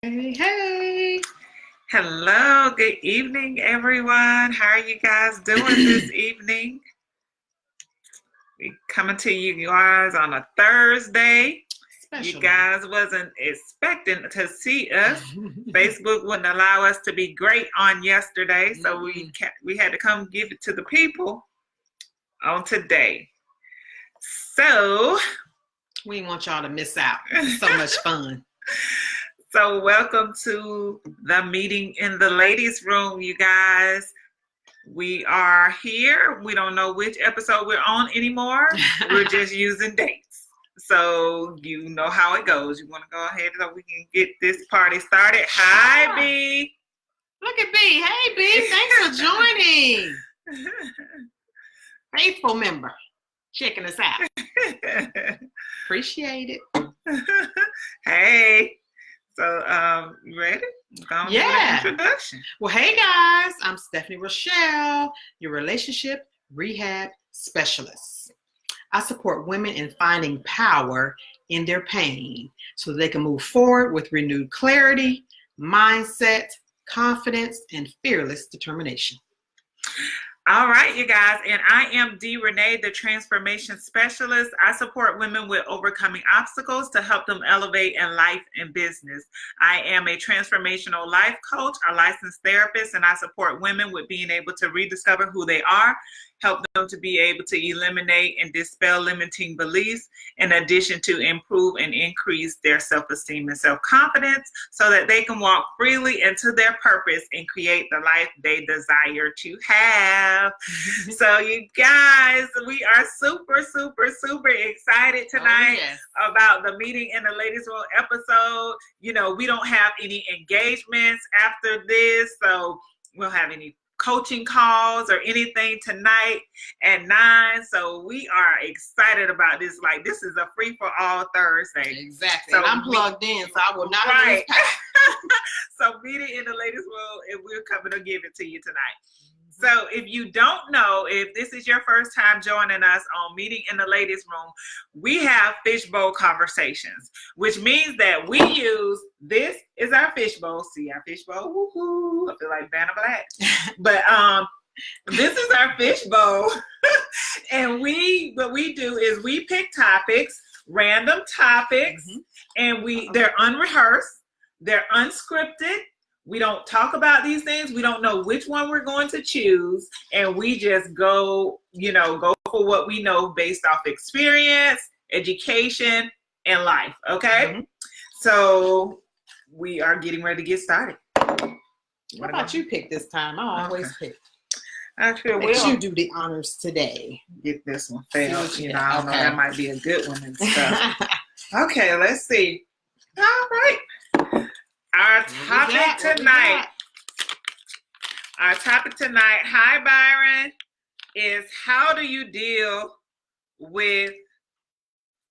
Hey, hey. Hello, good evening, everyone. How are you guys doing this evening? We coming to you guys on a Thursday. Special. You guys wasn't expecting to see us. Facebook wouldn't allow us to be great on yesterday, so we had to come give it to the people on today. So we didn't want y'all to miss out. So much fun. So welcome to the meeting in the ladies' room, you guys. We are here. We don't know which episode we're on anymore. We're just using dates. So you know how it goes. You want to go ahead so we can get this party started. Hi, B. Look at B. Hey, B. Thanks for joining. Faithful member. Checking us out. Appreciate it. Hey. So, you ready? Yeah. Introduction. Well, hey guys, I'm Stephanie Rochelle, your relationship rehab specialist. I support women in finding power in their pain so they can move forward with renewed clarity, mindset, confidence, and fearless determination. All right, you guys, and I am D.Renee, the transformation specialist. I support women with overcoming obstacles to help them elevate in life and business. I am a transformational life coach, a licensed therapist, and I support women with being able to rediscover who they are, help them to be able to eliminate and dispel limiting beliefs, in addition to improve and increase their self-esteem and self-confidence so that they can walk freely into their purpose and create the life they desire to have. So you guys, we are super, super, super excited tonight about the meeting in the ladies' room episode. You know, we don't have any engagements after this, so we don't have any coaching calls or anything tonight at 9. So we are excited about this. Like, this is a free for all Thursday. Exactly. So and I'm plugged in, so I will not right. So meeting in the ladies' room, and we're coming to give it to you tonight. So if you don't know, if this is your first time joining us on Meeting in the Ladies' Room, we have fishbowl conversations, which means that we use, this is our fishbowl. See our fishbowl? Woo-hoo. I feel like Vanna Black. But this is our fishbowl. And what we do is we pick topics, random topics, and they're unrehearsed, they're unscripted. We don't talk about these things. We don't know which one we're going to choose. And we just go for what we know based off experience, education, and life. Okay? So we are getting ready to get started. What about you pick this time? I always pick. I sure will. Let you do the honors today. Get this one failed. I don't know, that might be a good one and stuff. Okay, let's see. All right. Our topic tonight, hi Byron, is how do you deal with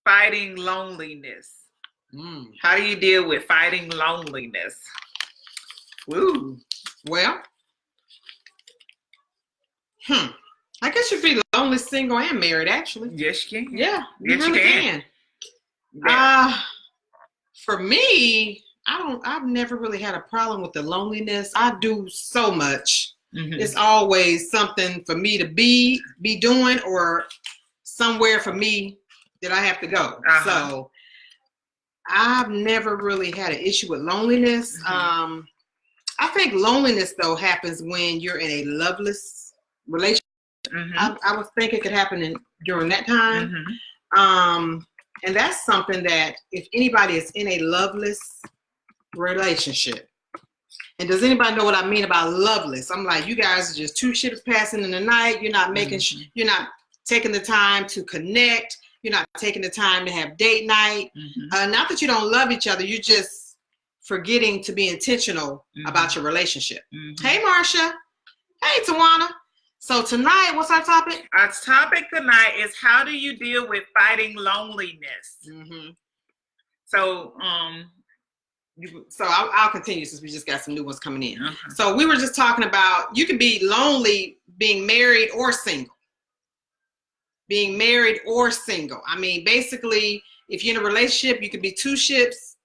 fighting loneliness? How do you deal with fighting loneliness? Woo. Well, I guess you be lonely, single, and married, actually. Yes, you can. Yeah, yes, you really can. Yeah. For me, I've never really had a problem with the loneliness. I do so much. It's always something for me to be doing or somewhere for me that I have to go. So I've never really had an issue with loneliness. I think loneliness, though, happens when you're in a loveless relationship. I would think it could happen during that time. And that's something that if anybody is in a loveless relationship, and does anybody know what I mean about loveless? I'm like, you guys are just two ships passing in the night. You're not making, you're not taking the time to connect. You're not taking the time to have date night. Not that you don't love each other. You're just forgetting to be intentional about your relationship. Hey, Marsha. Hey, Tawana. So tonight, what's our topic? Our topic tonight is how do you deal with fighting loneliness? So, So I'll continue since we just got some new ones coming in. So we were just talking about you can be lonely being married or single. Being married or single. I mean, basically, if you're in a relationship, you could be two ships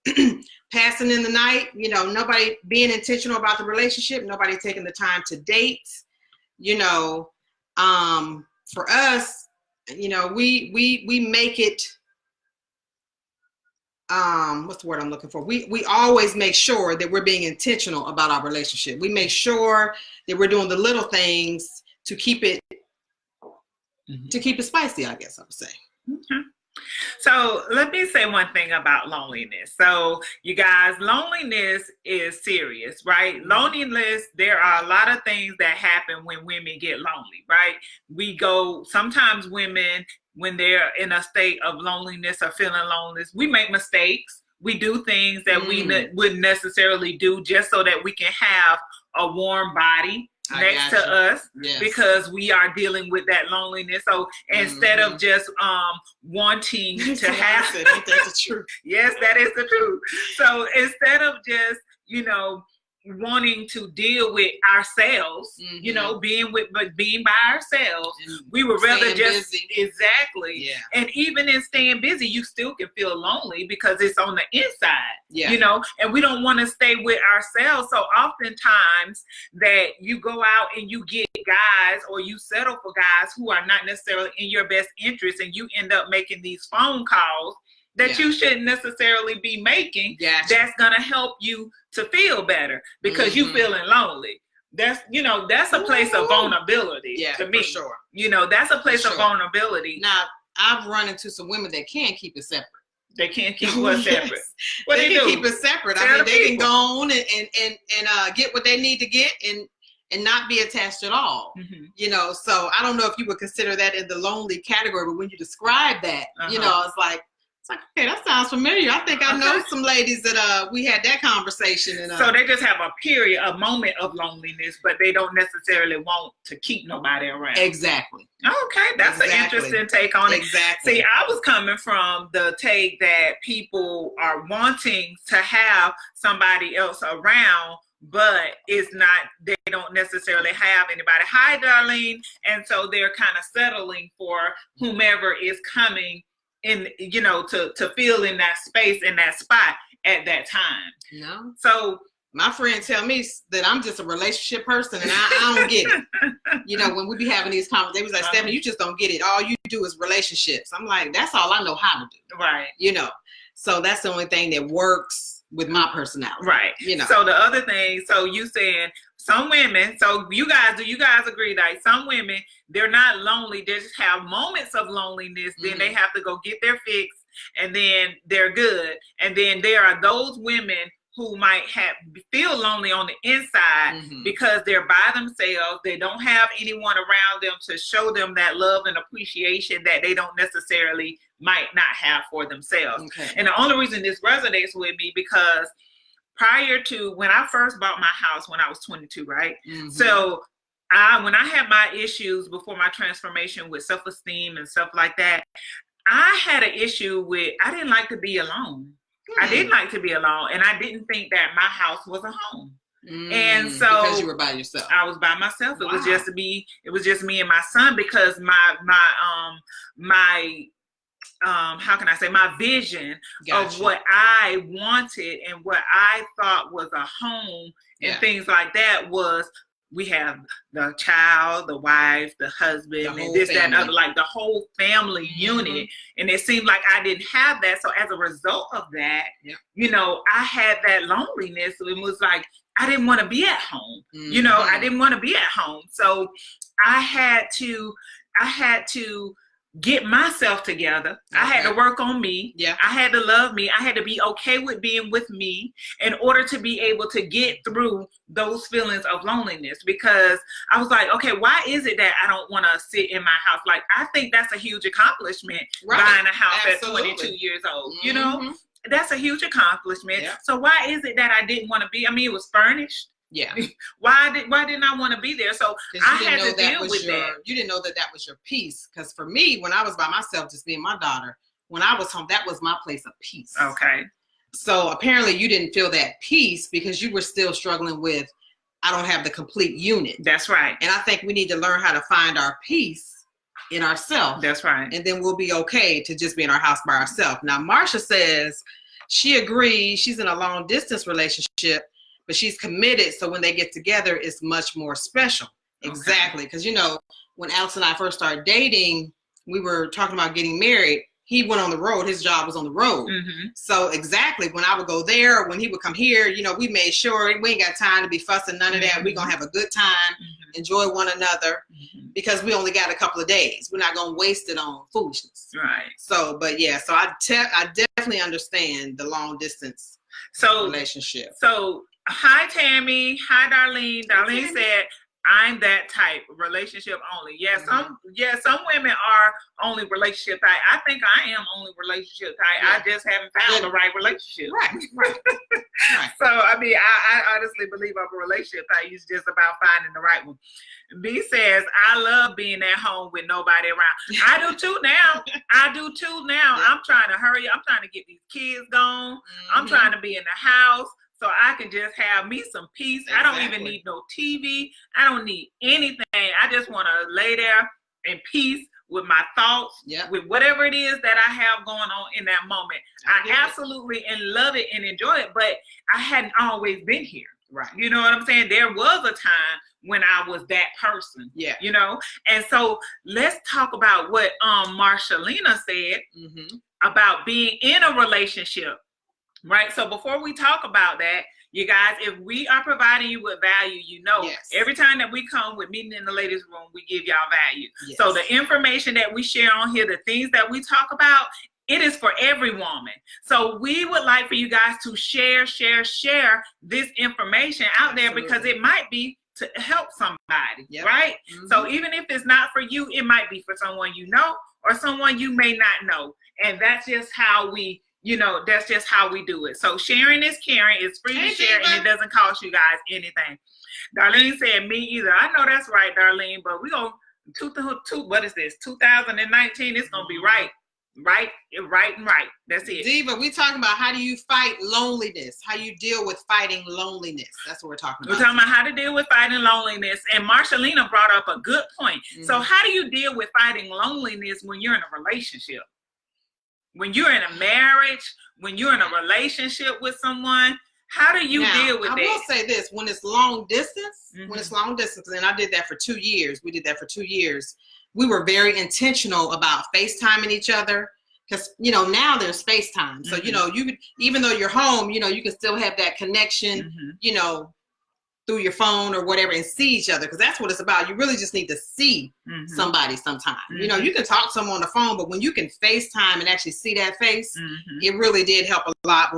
passing in the night, you know, nobody being intentional about the relationship, nobody taking the time to date, you know. For us, you know, we make it, what's the word I'm looking for? We always make sure that we're being intentional about our relationship. We make sure that we're doing the little things to keep it spicy, I guess I would say. Okay. So let me say one thing about loneliness. So you guys, loneliness is serious, right? Mm-hmm. Loneliness, there are a lot of things that happen when women get lonely, right? Sometimes women, when they're in a state of loneliness or feeling loneliness, we make mistakes. We do things that we wouldn't necessarily do just so that we can have a warm body next to us, because we are dealing with that loneliness. So instead of just wanting to have it, ain't that the truth? Yes, that is the truth. So instead of just, you know, wanting to deal with ourselves, you know, being by ourselves, we would rather just busy. Exactly. Yeah. And even in staying busy, you still can feel lonely because it's on the inside, you know, and we don't want to stay with ourselves. So oftentimes that you go out and you get guys, or you settle for guys who are not necessarily in your best interest, and you end up making these phone calls that you shouldn't necessarily be making. That's gonna help you to feel better because you feeling lonely. That's, you know, that's a place of vulnerability to me. For sure. You know, that's a place of vulnerability. Now, I've run into some women that can't keep it separate. They can't keep what separate? What they can keep it separate. I mean, they can go on and get what they need to get and not be attached at all. You know, so I don't know if you would consider that in the lonely category, but when you describe that, you know, it's like, okay, that sounds familiar. I think I know some ladies that we had that conversation. And so they just have a moment of loneliness, but they don't necessarily want to keep nobody around. Exactly. Okay, that's an interesting take on it. Exactly. See, I was coming from the take that people are wanting to have somebody else around, but it's not, they don't necessarily have anybody. Hi, Darlene. And so they're kind of settling for whomever is coming in, you know, to fill in that space, in that spot at that time. No. So my friends tell me that I'm just a relationship person, and I don't get it. You know, when we be having these conversations, they was like, Stephanie, you just don't get it. All you do is relationships. I'm like, that's all I know how to do. Right. You know, so that's the only thing that works with my personality. Right. You know. So the other thing, so you saying some women, so do you guys agree that some women, they're not lonely, they just have moments of loneliness, then they have to go get their fix, and then they're good. And then there are those women who might feel lonely on the inside because they're by themselves. They don't have anyone around them to show them that love and appreciation that they don't necessarily might not have for themselves. Okay. And the only reason this resonates with me, because prior to when I first bought my house when I was 22, right? So when I had my issues before my transformation with self-esteem and stuff like that, I had an issue with, I didn't like to be alone. I didn't like to be alone, and I didn't think that my house was a home. And so because you were by yourself. I was by myself. It was just me. It was just me and my son, because my how can I say, my vision of what I wanted and what I thought was a home and things like that was, we have the child, the wife, the husband, and this, that, and other, like the whole family unit. And it seemed like I didn't have that. So as a result of that, you know, I had that loneliness. It was like, I didn't want to be at home. You know, I didn't want to be at home. So I had to get myself together. I had to work on me. I had to love me. I had to be okay with being with me in order to be able to get through those feelings of loneliness, because I was like, okay, why is it that I don't want to sit in my house? Like, I think that's a huge accomplishment, buying a house at 22 years old. You know, that's a huge accomplishment. So why is it that I didn't want to be? I mean, it was furnished. Why didn't I want to be there? So I had to deal with that. You didn't know that was your peace. Because for me, when I was by myself, just me and my daughter, when I was home, that was my place of peace. Okay. So apparently you didn't feel that peace because you were still struggling with, I don't have the complete unit. That's right. And I think we need to learn how to find our peace in ourselves. That's right. And then we'll be okay to just be in our house by ourselves. Now, Marsha says she agrees. She's in a long distance relationship, but she's committed. So when they get together, it's much more special. Okay. Exactly. Because, you know, when Alex and I first started dating, we were talking about getting married. He went on the road. His job was on the road. Mm-hmm. So exactly, when I would go there, when he would come here, you know, we made sure we ain't got time to be fussing, none of that. Mm-hmm. We're going to have a good time, mm-hmm. enjoy one another, mm-hmm. because we only got a couple of days. We're not going to waste it on foolishness. Right. So, but yeah, so I definitely understand the long distance relationship. So, hi, Tammy. Hi, Darlene. Darlene said, I'm that type, relationship only. Yeah, mm-hmm. some women are only relationship type. I think I am only relationship type. Yeah. I just haven't found the right relationship. Right. Right. So I mean, I honestly believe I'm a relationship type. It's just about finding the right one. B says, I love being at home with nobody around. I do too now. Yeah. I'm trying to hurry. I'm trying to get these kids gone. Mm-hmm. I'm trying to be in the house, so I can just have me some peace. Exactly. I don't even need no TV. I don't need anything. I just want to lay there in peace with my thoughts, yep. with whatever it is that I have going on in that moment. I absolutely and love it and enjoy it, but I hadn't always been here. Right. You know what I'm saying? There was a time when I was that person. Yeah. You know? And so let's talk about what Marshalina said, mm-hmm. about being in a relationship. Right. So before we talk about that, you guys, if we are providing you with value, you know, yes. every time that we come with Meeting in the Ladies Room, we give y'all value. Yes. So the information that we share on here, the things that we talk about, it is for every woman. So we would like for you guys to share this information out Absolutely. There, because it might be to help somebody, yep. right? Mm-hmm. So even if it's not for you, it might be for someone you know or someone you may not know. And that's just how we that's just how we do it. So sharing is caring. It's free to share, and it doesn't cost you guys anything. Darlene said, me either. I know that's right, Darlene, but we going to, what is this, 2019, it's going to be right. That's it. Diva, we talking about how do you fight loneliness, how you deal with fighting loneliness. That's what we're talking about. We're talking about how to deal with fighting loneliness. And Marshalina brought up a good point. Mm-hmm. So how do you deal with fighting loneliness when you're in a relationship? When you're in a marriage, when you're in a relationship with someone, how do you deal with that? I will say this, when it's long distance, mm-hmm. and I did that for 2 years. We did that for 2 years. We were very intentional about FaceTiming each other, because, now there's FaceTime. So, mm-hmm. You could, even though you're home, you can still have that connection, mm-hmm. Through your phone or whatever, and see each other, because that's what it's about. You really just need to see mm-hmm. somebody sometime. Mm-hmm. You can talk to someone on the phone, but when you can FaceTime and actually see that face, mm-hmm. it really did help a lot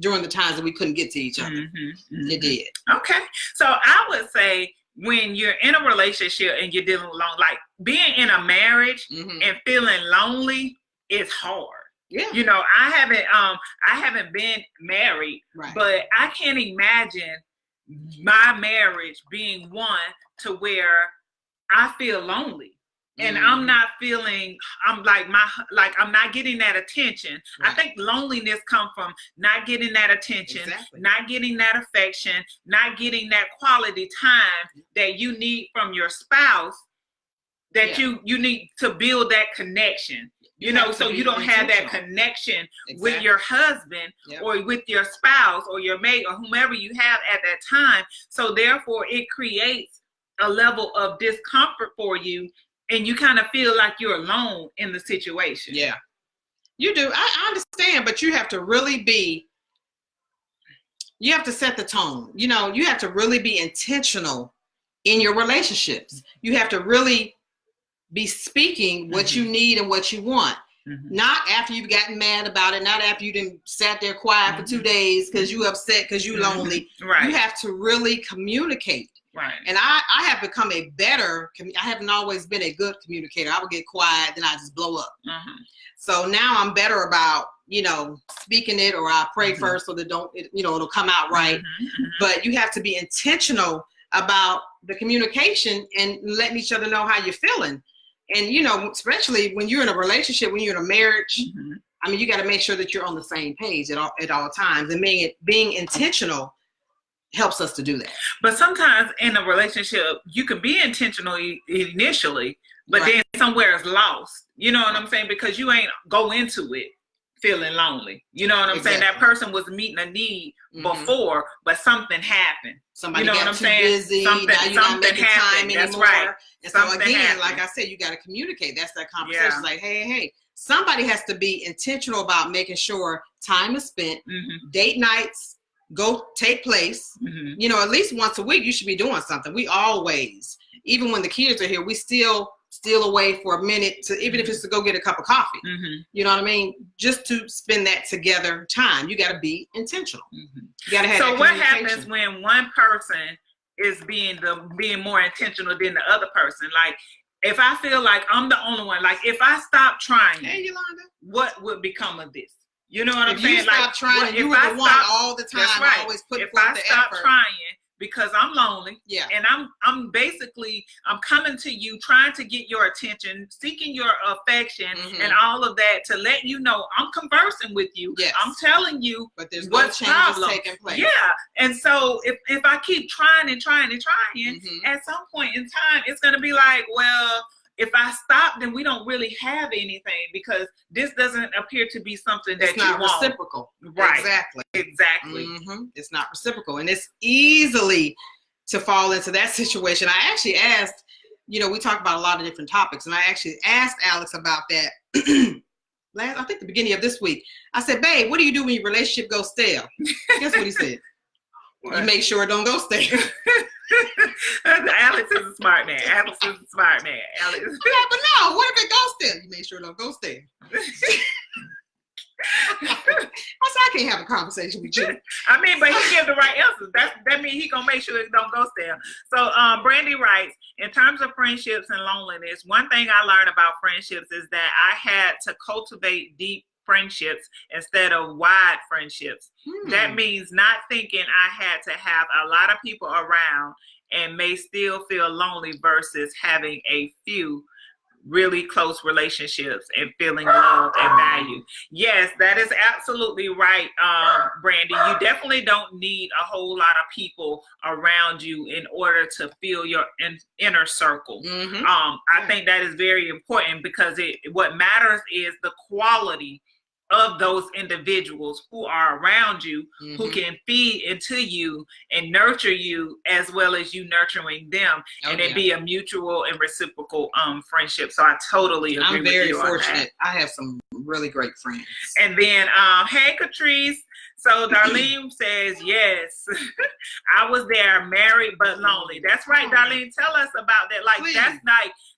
during the times that we couldn't get to each other. Mm-hmm. Mm-hmm. It did. Okay. So I would say when you're in a relationship and you're dealing with like being in a marriage mm-hmm. and feeling lonely is hard. Yeah. I haven't been married, right. but I can't imagine my marriage being one to where I feel lonely and I'm not feeling, I'm not getting that attention. Right. I think loneliness comes from not getting that attention, exactly. not getting that affection, not getting that quality time that you need from your spouse, that you need to build that connection. So you don't have that connection exactly. with your husband yep. or with your spouse or your mate or whomever you have at that time. So therefore, it creates a level of discomfort for you, and you kind of feel like you're alone in the situation. Yeah, you do. I understand, but you have to really you have to set the tone. You have to really be intentional in your relationships. You have to really be speaking what mm-hmm. you need and what you want. Mm-hmm. Not after you've gotten mad about it, not after you done sat there quiet mm-hmm. for 2 days because you upset, because you mm-hmm. lonely. Right. You have to really communicate. Right. And I have become I haven't always been a good communicator. I would get quiet, then I just blow up. Mm-hmm. So now I'm better about, speaking it, or I pray mm-hmm. first so that it'll come out right. Mm-hmm. But you have to be intentional about the communication and letting each other know how you're feeling. And, especially when you're in a relationship, when you're in a marriage, mm-hmm. I mean, you got to make sure that you're on the same page at all times. And being intentional helps us to do that. But sometimes in a relationship, you can be intentional initially, but right. then somewhere is lost. You know what I'm saying? Because you ain't go into it feeling lonely. You know what I'm saying? That person was meeting a need before, but something happened. Somebody you know got what I'm too saying? busy. Now you're not making time anymore. That's right. And so again, like I said, you got to communicate. That's that conversation. Yeah. Like, hey, somebody has to be intentional about making sure time is spent, date nights go take place. You know, at least once a week, you should be doing something. We always, even when the kids are here, we still away for a minute to, even if it's to go get a cup of coffee. You know what I mean? Just to spend that together time. You got to be intentional. You got to have. So what happens when one person is being more intentional than the other person? Like, if I feel like I'm the only one, like if I stop trying, hey Yolanda, what would become of this? You know what I'm saying? You stop trying, you were the one all the time. That's right. Always put if forth I the stop effort. trying because I'm lonely, and I'm basically coming to you, trying to get your attention, seeking your affection, and all of that to let you know I'm conversing with you. Yes. I'm telling you, but there's what's no changes taking place. Yeah, and so if I keep trying and trying and trying, at some point in time, it's gonna be like, well, if I stop, then we don't really have anything because this doesn't appear to be something that it's not reciprocal. Right. Exactly. It's not reciprocal. And it's easily to fall into that situation. I actually asked, you know, we talk about a lot of different topics, and I actually asked Alex about that I think the beginning of this week. I said, babe, what do you do when your relationship goes stale? Guess what he said? You make sure it don't go stale. Alex is a smart man. Alex. Yeah, but no, what if it goes stale? You make sure it don't go stale. I said, I can't have a conversation with you. I mean, but he gave the right answers. That means he gonna make sure it don't go stale. So Brandy writes, in terms of friendships and loneliness, one thing I learned about friendships is that I had to cultivate deep friendships instead of wide friendships. That means not thinking I had to have a lot of people around and may still feel lonely versus having a few really close relationships and feeling loved and valued. Yes, that is absolutely right, Brandy. You definitely don't need a whole lot of people around you in order to feel your inner circle. I think that is very important because what matters is the quality of those individuals who are around you, who can feed into you and nurture you as well as you nurturing them, and it be a mutual and reciprocal friendship. So I totally agree with you. I'm very fortunate. I have some really great friends. And then, hey, Catrice. So Darlene says, yes, I was there, married but lonely. That's right, Darlene. Tell us about that. Like,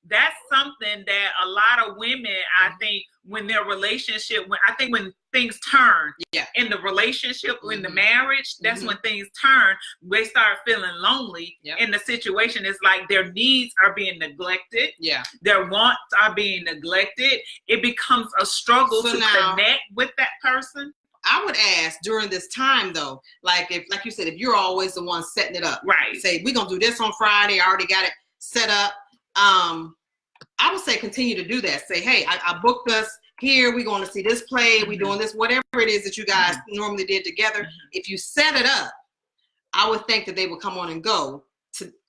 that's something that a lot of women, I think, when their relationship, when things turn in the relationship, in the marriage, that's when things turn. They start feeling lonely in the situation. It's like their needs are being neglected. Their wants are being neglected. It becomes a struggle to connect with that person. I would ask during this time though, like you said, if you're always the one setting it up, right? Say we're gonna do this on Friday. I already got it set up. I would say continue to do that. Say, hey, I booked us here. We're going to see this play. We're doing this, whatever it is that you guys normally did together. If you set it up, I would think that they would come on and go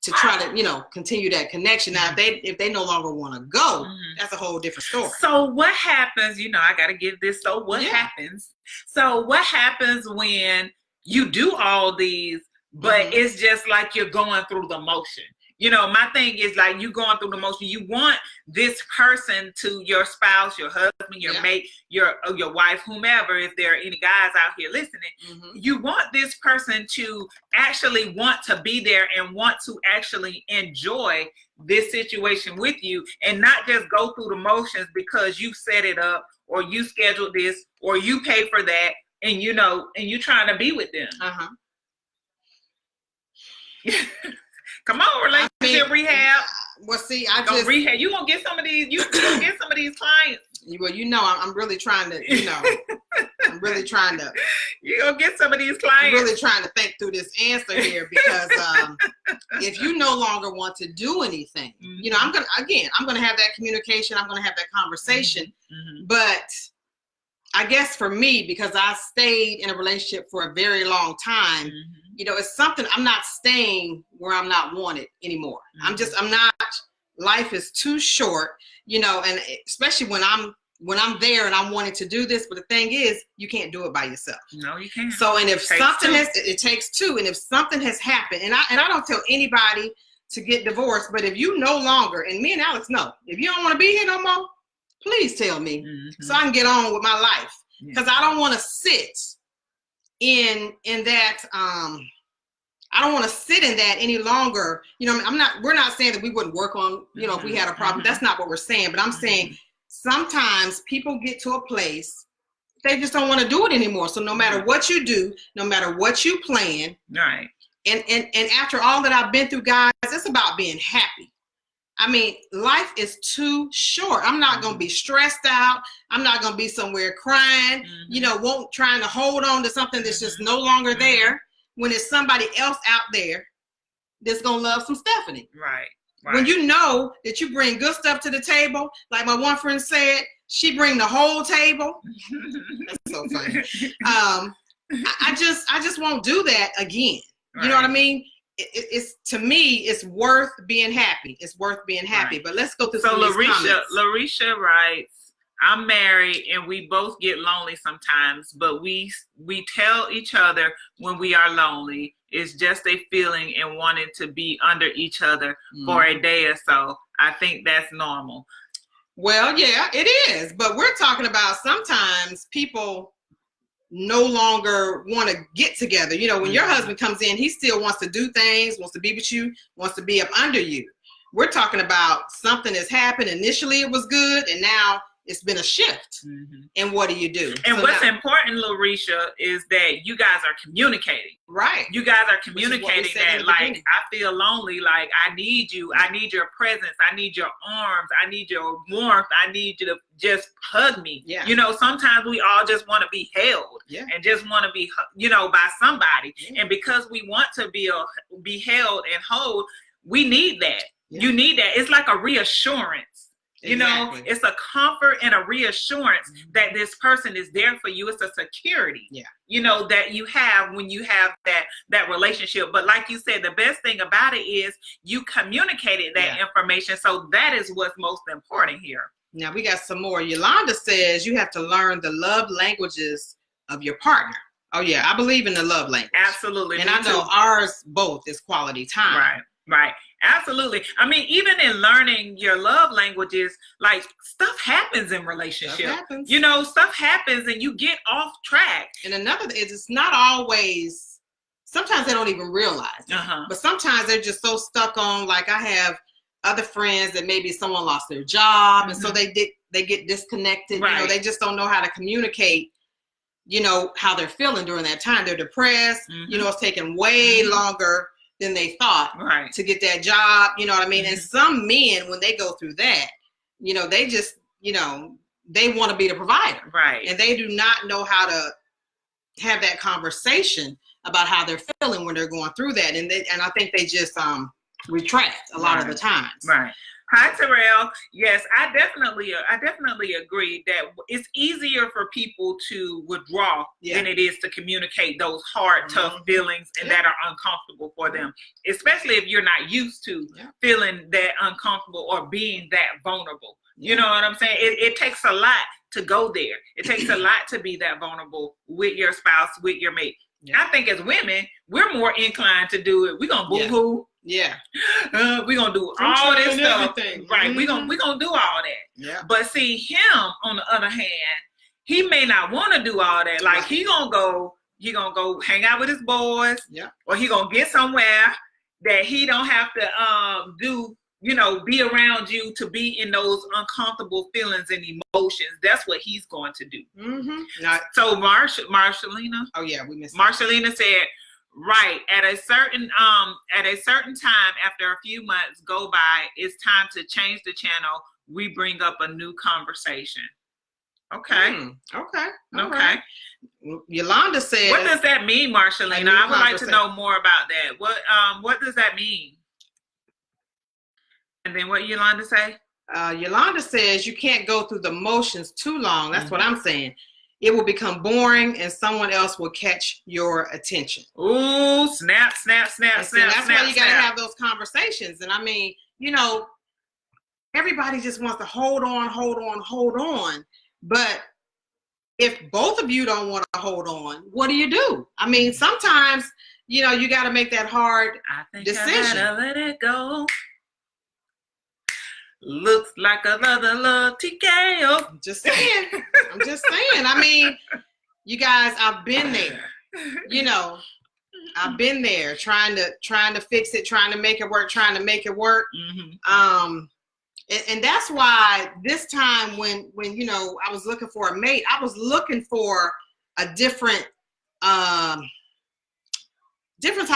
to try to, you know, continue that connection. Now, if they no longer want to go, that's a whole different story. So what happens, you know, I got to give this. So what happens? So what happens when you do all these, but it's just like you're going through the motion? You know, my thing is like you going through the motion. You want this person to your spouse, your husband, your mate, your wife, whomever, if there are any guys out here listening, you want this person to actually want to be there and want to actually enjoy this situation with you and not just go through the motions because you set it up or you scheduled this or you pay for that and, you know, and you're trying to be with them. Come on, relationship rehab. Well, see, rehab. You gonna get some of these. You gonna get some of these clients. Well, you know, I'm really trying to. You know, I'm really trying to. You gonna get some of these clients. I'm really trying to think through this answer here because if you no longer want to do anything, you know, I'm gonna have that communication. I'm gonna have that conversation. But I guess for me, because I stayed in a relationship for a very long time. You know, it's something, I'm not staying where I'm not wanted anymore. I'm not, life is too short, you know, and especially when I'm when I'm there and I'm wanting to do this, but the thing is, you can't do it by yourself. No, you can't. So, and if it takes two, and if something has happened, and I don't tell anybody to get divorced, but if you no longer, and me and Alex know, if you don't want to be here no more, please tell me so I can get on with my life. Because I don't want to sit in that, I don't want to sit in that any longer. You know, we're not saying that we wouldn't work on, you know, if we had a problem. That's not what we're saying. But I'm saying sometimes people get to a place, they just don't want to do it anymore. So no matter what you do, no matter what you plan, right. And after all that I've been through, guys, it's about being happy. I mean, life is too short. I'm not going to be stressed out. I'm not going to be somewhere crying, you know, trying to hold on to something that's just no longer there when it's somebody else out there that's going to love some Stephanie. Right. When you know that you bring good stuff to the table, like my one friend said, she bring the whole table. That's so funny. I just won't do that again. You know what I mean? It's to me, it's worth being happy. It's worth being happy. Right. But let's go through some of these comments. Larisha writes, I'm married and we both get lonely sometimes, but we tell each other when we are lonely. It's just a feeling and wanting to be under each other for a day or so. I think that's normal. Well, yeah, it is. But we're talking about sometimes people no longer want to get together. You know, when your husband comes in, he still wants to do things, wants to be with you, wants to be up under you. We're talking about something that's happened. Initially, it was good, and now it's been a shift. And what do you do? And so what's important, Larisha, is that you guys are communicating. Right. You guys are communicating that, like, I feel lonely, like, I need you. I need your presence. I need your arms. I need your warmth. I need you to just hug me. Yeah. You know, sometimes we all just want to be held and just want to be, you know, by somebody. And because we want to be held and hold, we need that. You need that. It's like a reassurance. You know, it's a comfort and a reassurance that this person is there for you. It's a security, you know, that you have when you have that relationship. But like you said, the best thing about it is you communicated that information. So that is what's most important here. Now we got some more. Yolanda says you have to learn the love languages of your partner. Oh yeah, I believe in the love language. Absolutely. And I know ours both is quality time. Right, right. Absolutely. I mean, even in learning your love languages, like, stuff happens in relationships. You know, stuff happens and you get off track. And another is, it's not always, sometimes they don't even realize it. But sometimes they're just so stuck on, like, I have other friends that maybe someone lost their job and so they get disconnected. You know, they just don't know how to communicate, you know, how they're feeling during that time. They're depressed. You know, it's taking way longer than they thought to get that job, you know what I mean? And some men, when they go through that, you know, they just, you know, they want to be the provider. Right. And they do not know how to have that conversation about how they're feeling when they're going through that. And I think they just retract a lot of the times. Right. Hi, Terrell. Yes, I definitely agree that it's easier for people to withdraw than it is to communicate those hard, tough feelings and that are uncomfortable for them, especially if you're not used to feeling that uncomfortable or being that vulnerable. You know what I'm saying? It takes a lot to go there. It takes a lot to be that vulnerable with your spouse, with your mate. I think as women, we're more inclined to do it. We're going to boo-hoo. We're going to do all this stuff. Right. We're going to do all that. But see, him, on the other hand, he may not want to do all that. Like, he going to go hang out with his boys. Or he going to get somewhere that he don't have to do, you know, be around you to be in those uncomfortable feelings and emotions. That's what he's going to do. So Marcelina. Oh yeah, we missed. Marcelina said, right, at a certain time after a few months go by, it's time to change the channel. We bring up a new conversation. Okay. Okay. Right. Yolanda said, what does that mean, Marcelina? I would like to know more about that. What does that mean? And then what Yolanda say? Yolanda says you can't go through the motions too long. That's what I'm saying. It will become boring and someone else will catch your attention. Ooh, snap. That's why you got to have those conversations. And I mean, you know, everybody just wants to hold on. But if both of you don't want to hold on, what do you do? I mean, sometimes, you know, you got to make that hard decision. I let it go. Looks like another little TKO. I'm just saying. I mean, you guys, I've been there. You know, I've been there trying to fix it, trying to make it work. And that's why this time when you know I was looking for a mate, I was looking for a different type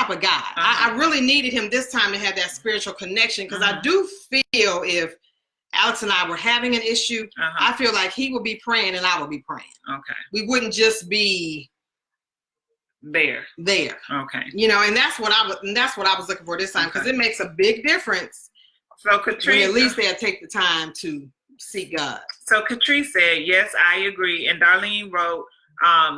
of guy. I really needed him this time to have that spiritual connection, because I do feel if Alex and I were having an issue, I feel like he would be praying and I would be praying. Okay. We wouldn't just be there. Okay. You know, and that's what I was looking for this time, because it makes a big difference. So Catrice, at least they'll take the time to seek God. So Catrice said, yes, I agree. And Darlene wrote,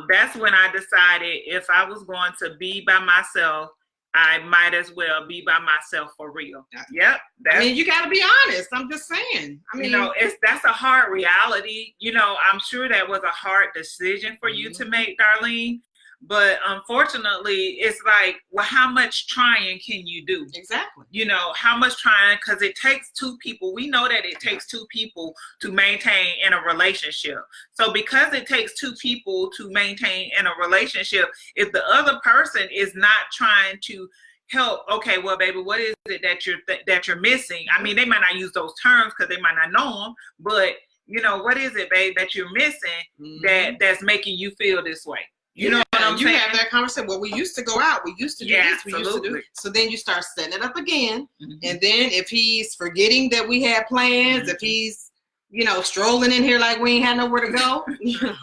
that's when I decided if I was going to be by myself, I might as well be by myself for real. Yep. I mean, you got to be honest. I'm just saying. I mean, you know, that's a hard reality. You know, I'm sure that was a hard decision for you to make, Darlene. But unfortunately, it's like, well, how much trying can you do? Exactly. You know, how much trying, because it takes two people. We know that it takes two people to maintain in a relationship. So because it takes two people to maintain in a relationship, if the other person is not trying to help, okay, well, baby, what is it that you're missing? I mean, they might not use those terms because they might not know them, but you know, what is it, babe, that you're missing that's making you feel this way? You know what I'm saying? You have that conversation. Well, we used to go out. We used to do this. We used to do. So then you start setting it up again. And then if he's forgetting that we had plans, if he's, you know, strolling in here like we ain't had nowhere to go, you know.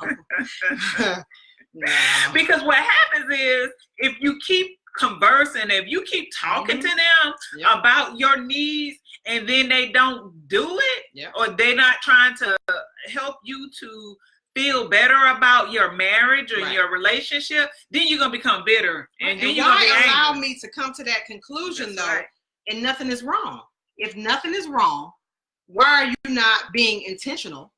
Because what happens is if you keep conversing, if you keep talking to them about your needs and then they don't do it, or they're not trying to help you to feel better about your marriage or your relationship, then you're going to become bitter. And then you're going to be angry. Allow me to come to that conclusion, and nothing is wrong. If nothing is wrong, why are you not being intentional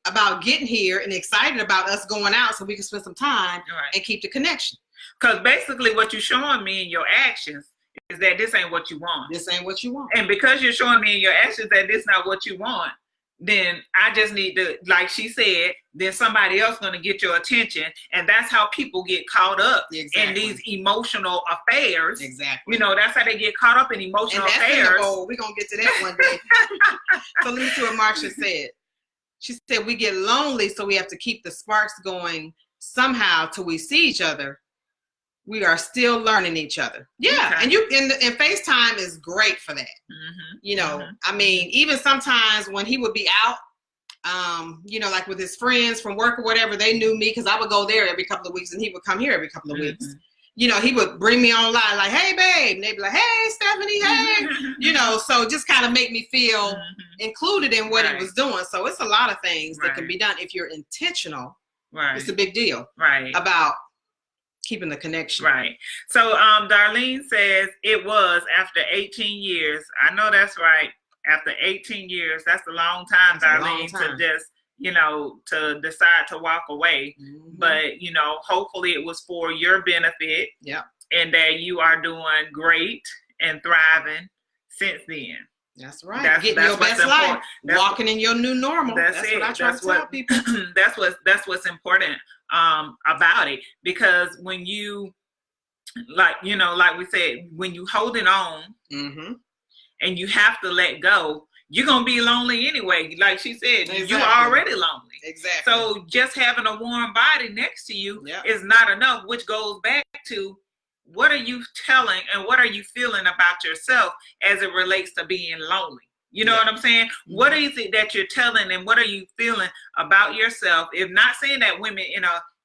about getting here and excited about us going out so we can spend some time and keep the connection? Because basically what you're showing me in your actions is that this ain't what you want. This ain't what you want. And because you're showing me in your actions that this not what you want, then I just need to, like she said, then somebody else going to get your attention. And that's how people get caught up in these emotional affairs. Exactly. You know, that's how they get caught up in emotional affairs. We're going to get to that one day. So listen to what Marsha said. She said, we get lonely, so we have to keep the sparks going somehow till we see each other. We are still learning each other. Yeah. And and FaceTime is great for that. You know, I mean, even sometimes when he would be out, you know, like with his friends from work or whatever, they knew me because I would go there every couple of weeks and he would come here every couple of weeks. You know, he would bring me online like, hey, babe. And they'd be like, hey, Stephanie, hey. You know, so just kind of make me feel included in what he was doing. So it's a lot of things that can be done if you're intentional. It's a big deal about keeping the connection. So Darlene says it was after 18 years. I know that's right. After 18 years, that's a long time, Darlene, to just, you know, to decide to walk away. But, you know, hopefully it was for your benefit. And that you are doing great and thriving since then. That's right. Getting your best life. Walking in your new normal. That's what I try to tell people. That's what's important about it. Because when you, like, you know, like we said, when you holding on and you have to let go, you're going to be lonely anyway. Like she said, you're already lonely. Exactly. So just having a warm body next to you is not enough, which goes back to what are you telling and what are you feeling about yourself as it relates to being lonely? You know what I'm saying? What is it that you're telling and what are you feeling about yourself? If not saying that women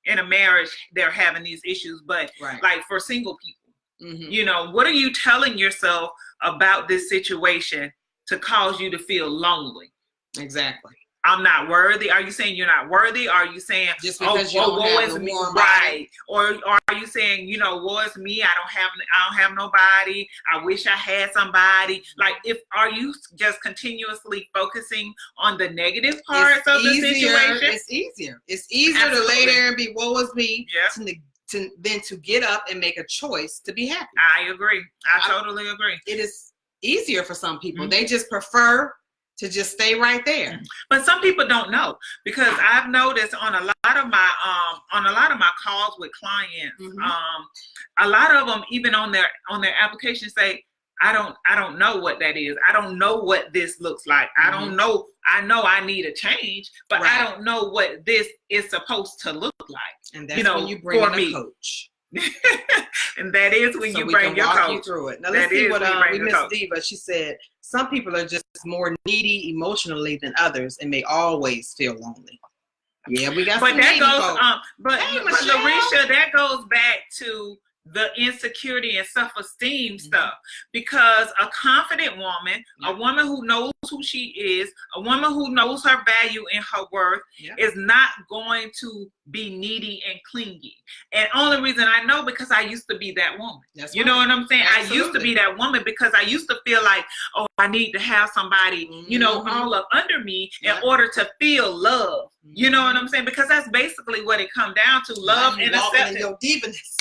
in a marriage, they're having these issues, but like for single people, you know, what are you telling yourself about this situation to cause you to feel lonely? Exactly. I'm not worthy? Are you saying you're not worthy? Are you saying just because you don't have the warm right? Or are you saying, you know, woe is me? I don't have nobody. I wish I had somebody. Like, are you just continuously focusing on the negative parts of the situation? It's easier. It's easier to lay there and be woe is me than to get up and make a choice to be happy. I agree. I totally agree. It is easier for some people. They just prefer to just stay right there. But some people don't know, because I've noticed on a lot of my calls with clients, a lot of them even on their application say, I don't know what that is. I don't know what this looks like. I don't know. I know I need a change, but I don't know what this is supposed to look like. And that's when you bring in a coach. And that is when you bring your coach. You through it. Now let's see what we Miss Diva. She said some people are just more needy emotionally than others and may always feel lonely. Yeah, we got. But that goes. But Larisha, that goes back to the insecurity and self-esteem stuff, because a confident woman, a woman who knows who she is, a woman who knows her value and her worth is not going to be needy and clingy. And only reason I know, because I used to be that woman. You know what I'm saying? Absolutely. I used to be that woman because I used to feel like, oh, I need to have somebody, you know, all up under me in order to feel love. You know what I'm saying? Because that's basically what it comes down to, love and acceptance. Your diviness.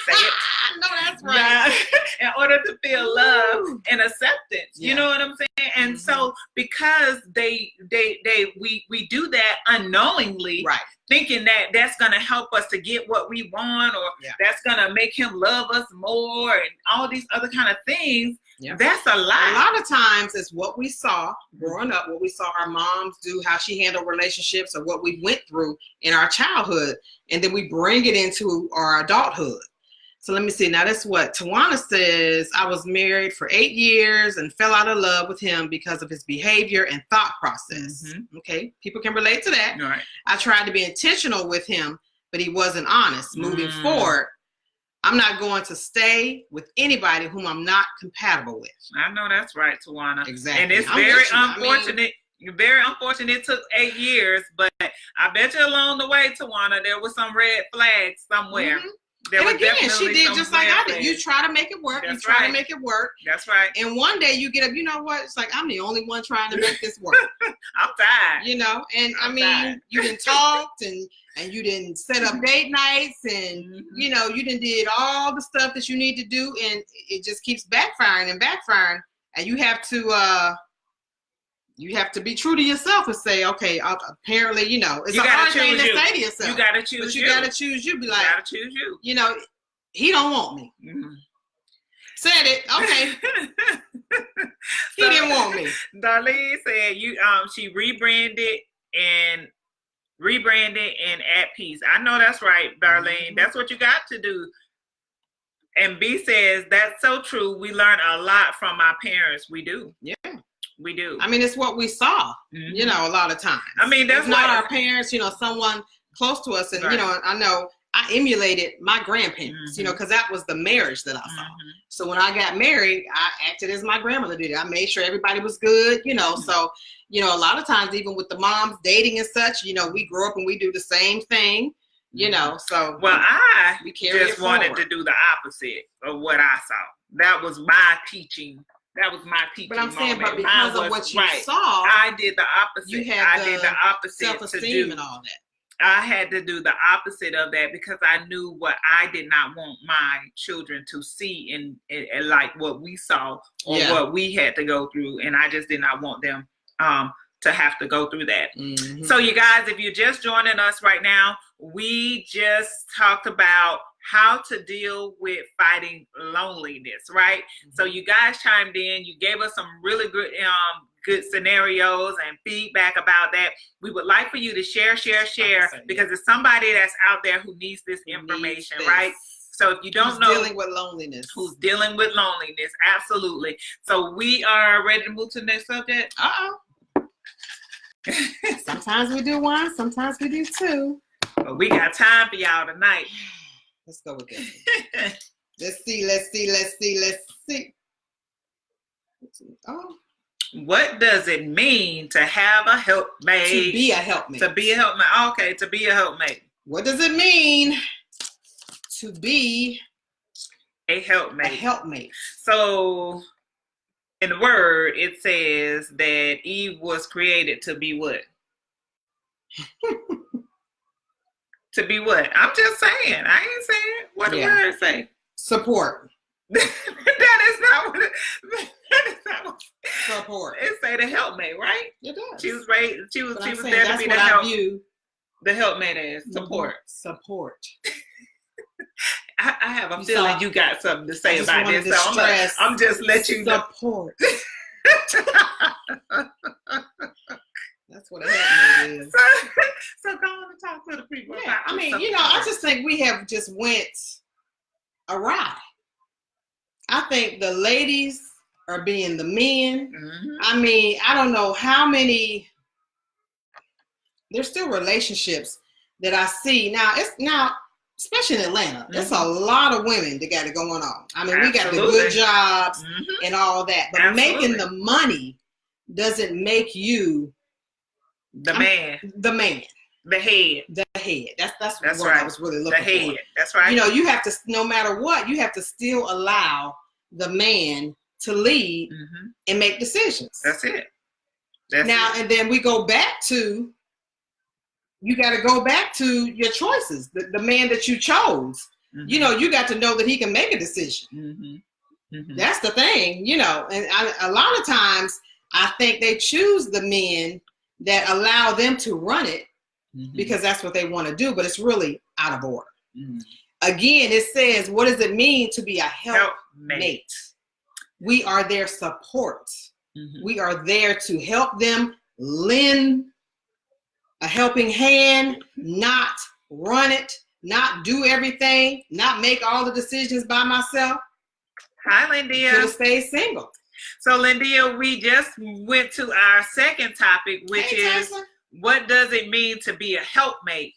Say it. No, that's right. In order to feel love and acceptance, you know what I'm saying? And so because we do that unknowingly, thinking that that's going to help us to get what we want, or that's going to make him love us more, and all these other kind of things. That's a lie. A lot of times it's what we saw growing up, what we saw our moms do, how she handled relationships, or what we went through in our childhood, and then we bring it into our adulthood. So let me see. Now that's what Tawana says. I was married for 8 years and fell out of love with him because of his behavior and thought process. Okay, people can relate to that. Right. I tried to be intentional with him, but he wasn't honest. Moving forward, I'm not going to stay with anybody whom I'm not compatible with. I know that's right, Tawana. Exactly. And it's very unfortunate. Very unfortunate it took 8 years, but I bet you along the way, Tawana, there was some red flags somewhere. And again, she did just like I did. You try to make it work. You try to make it work. That's right. And one day you get up, you know what? It's like, I'm the only one trying to make this work. I'm tired. You know, and I mean, you didn't talked and you didn't set up date nights, and you know, you didn't did all the stuff that you need to do, and it just keeps backfiring and backfiring. And you have to be true to yourself and say, okay, apparently, you know, it's a hard thing to say to yourself. You got to choose you. But you got to choose you. Be like, you got to choose you. You know, he don't want me. Said it. Okay. He didn't want me. Darlene said she rebranded and at peace. I know that's right, Darlene. That's what you got to do. And B says, that's so true. We learn a lot from our parents. We do. Yeah. We do. I mean, it's what we saw, you know, a lot of times. I mean, that's not our parents, you know, someone close to us. And, you know, I know I emulated my grandparents, you know, because that was the marriage that I saw. So when I got married, I acted as my grandmother did. I made sure everybody was good, you know. So, you know, a lot of times, even with the moms dating and such, you know, we grow up and we do the same thing, you know. So, well, I just wanted to do the opposite of what I saw. That was my teaching. That was my teaching. But I'm saying, moment. But because of what you saw, I did the opposite. You had did the opposite self-esteem and all that. I had to do the opposite of that because I knew what I did not want my children to see in like what we saw or what we had to go through, and I just did not want them to have to go through that. So you guys, if you're just joining us right now, we just talked about how to deal with fighting loneliness, right? So you guys chimed in, you gave us some really good scenarios and feedback about that. We would like for you to share, because there's somebody that's out there who needs this information, right? So if you don't know dealing with loneliness, who's dealing with loneliness, absolutely. So we are ready to move to the next subject. Sometimes we do one, sometimes we do two. But we got time for y'all tonight. Let's go with this. Let's see. Oh, What does it mean to have a helpmate? To be a helpmate. To be a helpmate. Okay, to be a helpmate. What does it mean to be a helpmate? A helpmate. So, in the word, it says that Eve was created to be what? To be what? I'm just saying. I ain't saying what the word say. Support. That is not what support. It say the helpmate, right? It does. She was raised. She was there to be the help. The helpmate as support. Support. I have a feeling you got something to say about this. So I'm just letting you know. Support. That's what a helpmate is. So go on and talk to the people. Yeah, I mean, I just think we have just went awry. I think the ladies are being the men. Mm-hmm. I mean, I don't know how many. There's still relationships that I see now. Especially in Atlanta, mm-hmm. There's a lot of women that got it going on. I mean, we got the good jobs mm-hmm. and all that, but making the money doesn't make you the man. The man. The head. The head. That's what right. I was really looking for. The head. That's right. You have to, no matter what, you have to still allow the man to lead mm-hmm. and make decisions. That's it. And then we go back to, you got to go back to your choices. The man that you chose, mm-hmm. You got to know that he can make a decision. Mm-hmm. Mm-hmm. That's the thing, and a lot of times I think they choose the men that allow them to run it mm-hmm. because that's what they want to do, but it's really out of order. Mm-hmm. Again, it says, what does it mean to be a helpmate? We are their support. Mm-hmm. We are there to help them, lend a helping hand, not run it, not do everything, not make all the decisions by myself. Hi, Lindia. Should have stayed single. So, Lindia, we just went to our second topic, which is what does it mean to be a helpmate?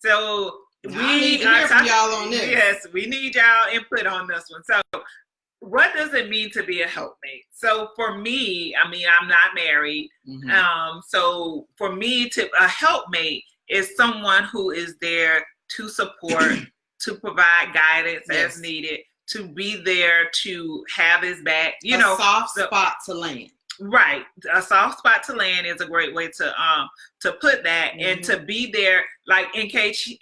So, we need to hear from y'all on this. Yes, we need y'all input on this one. So, what does it mean to be a helpmate? So for me, I mean, I'm not married. Mm-hmm. So for me, a helpmate is someone who is there to support, to provide guidance as needed, to be there to have his back. A soft spot to land. Right, a soft spot to land is a great way to put that, mm-hmm. and to be there, like in case he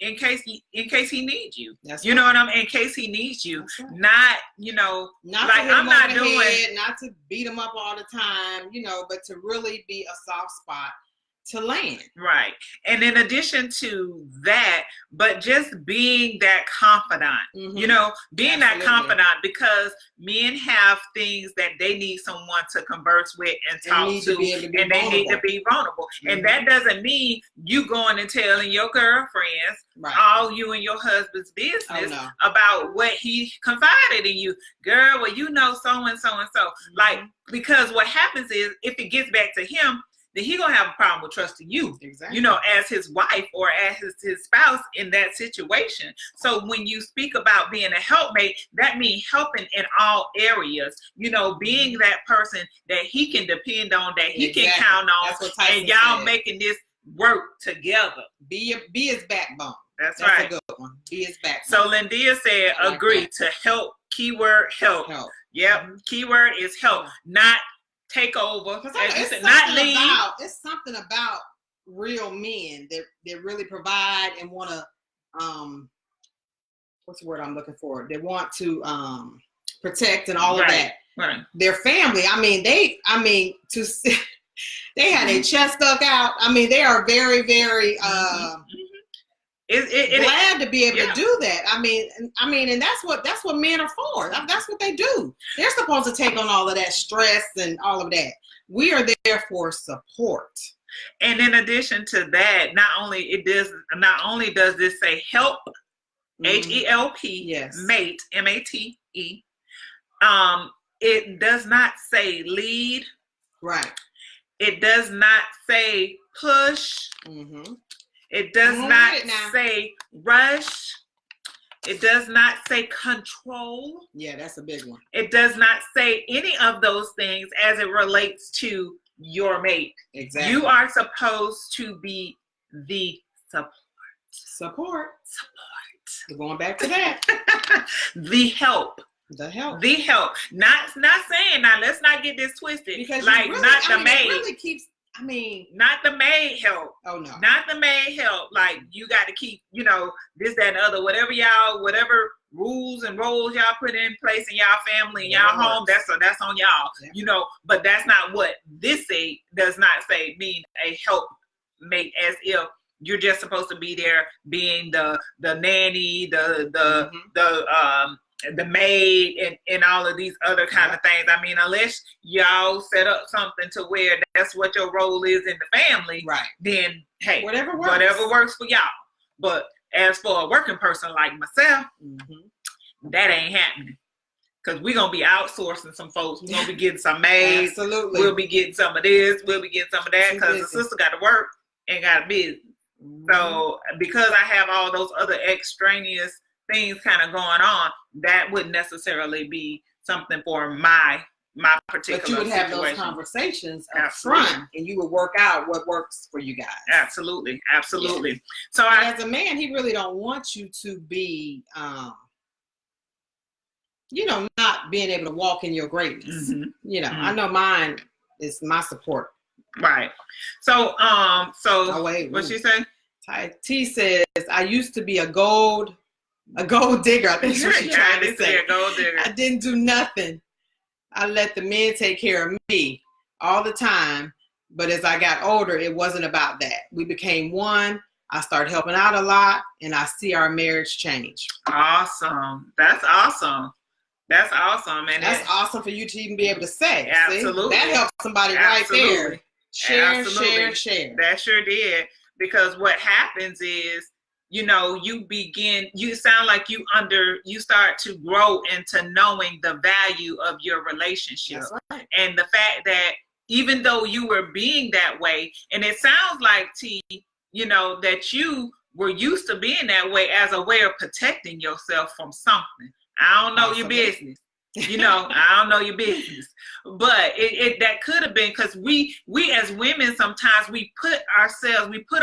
needs you. That's you know what I mean? In case he needs you, not not like I'm not doing head, not to beat him up all the time, but to really be a soft spot to land. Right. And in addition to that, but just being that confidant, mm-hmm. Being Absolutely. That confidant, because men have things that they need someone to converse with and talk to, and they need to be vulnerable. Mm-hmm. And that doesn't mean you going and telling your girlfriends all you and your husband's business about what he confided in you. Girl, well, so and so and so. Mm-hmm. Like, because what happens is, if it gets back to him, then he gonna have a problem with trusting you, exactly. As his wife or as his spouse in that situation. So when you speak about being a helpmate, that means helping in all areas. Being that person that he can depend on, that he can count on, and y'all making this work together. Be his backbone. That's right. A good one. Be his backbone. So Lindia said, agree to help. Keyword help. Yep. Mm-hmm. Keyword is help, not take over. It's something about real men that really provide and want to what's the word I'm looking for? They want to protect and all of that. Right. Their family. They had their chest stuck out. They are very, very glad to be able to do that. And that's what men are for. That's what they do. They're supposed to take on all of that stress and all of that. We are there for support. And in addition to that, not only does this say help, HELP, yes. mate, MATE. It does not say lead. Right. It does not say push. Mm-hmm. It does not say rush. It does not say control. Yeah, that's a big one. It does not say any of those things as it relates to your mate. Exactly. You are supposed to be the support. Support. We're going back to that. The help. The help. The help. Not saying, now let's not get this twisted. Because like really, not the maid. It really keeps, not the maid help. Oh no. Not the maid help. Like you got to keep, this, that, and the other, whatever rules and roles y'all put in place in y'all family, in y'all home, that's on y'all. Yeah. But that's not what this does not say mean a helpmate, as if you're just supposed to be there being the nanny, the maid, and all of these other kind of things. I mean, unless y'all set up something to where that's what your role is in the family, right? Then hey, whatever works for y'all. But as for a working person like myself, that ain't happening. Because we're going to be outsourcing some folks. We're going to be getting some maids. Absolutely. We'll be getting some of this. We'll be getting some of that. Because the sister got to work and got a business. So because I have all those other extraneous things kind of going on, that wouldn't necessarily be something for my particular But you would have situation. Those conversations up front, and you would work out what works for you guys. Absolutely. Yeah. So as a man, he really don't want you to be, not being able to walk in your greatness. I know mine is my support. Right. So, what'd she say? T says, I used to be a gold digger. I think what she's trying to say. A gold digger. I didn't do nothing. I let the men take care of me all the time. But as I got older, it wasn't about that. We became one. I started helping out a lot, and I see our marriage change. Awesome. That's awesome. That's awesome. And that's awesome for you to even be able to say. Absolutely. See? That helps somebody right there. Share. That sure did. Because what happens is, you sound like you start to grow into knowing the value of your relationship. That's right. And the fact that even though you were being that way, and it sounds like, T, that you were used to being that way as a way of protecting yourself from something. I don't know your business. I don't know your business. But it that could have been because we as women, sometimes we put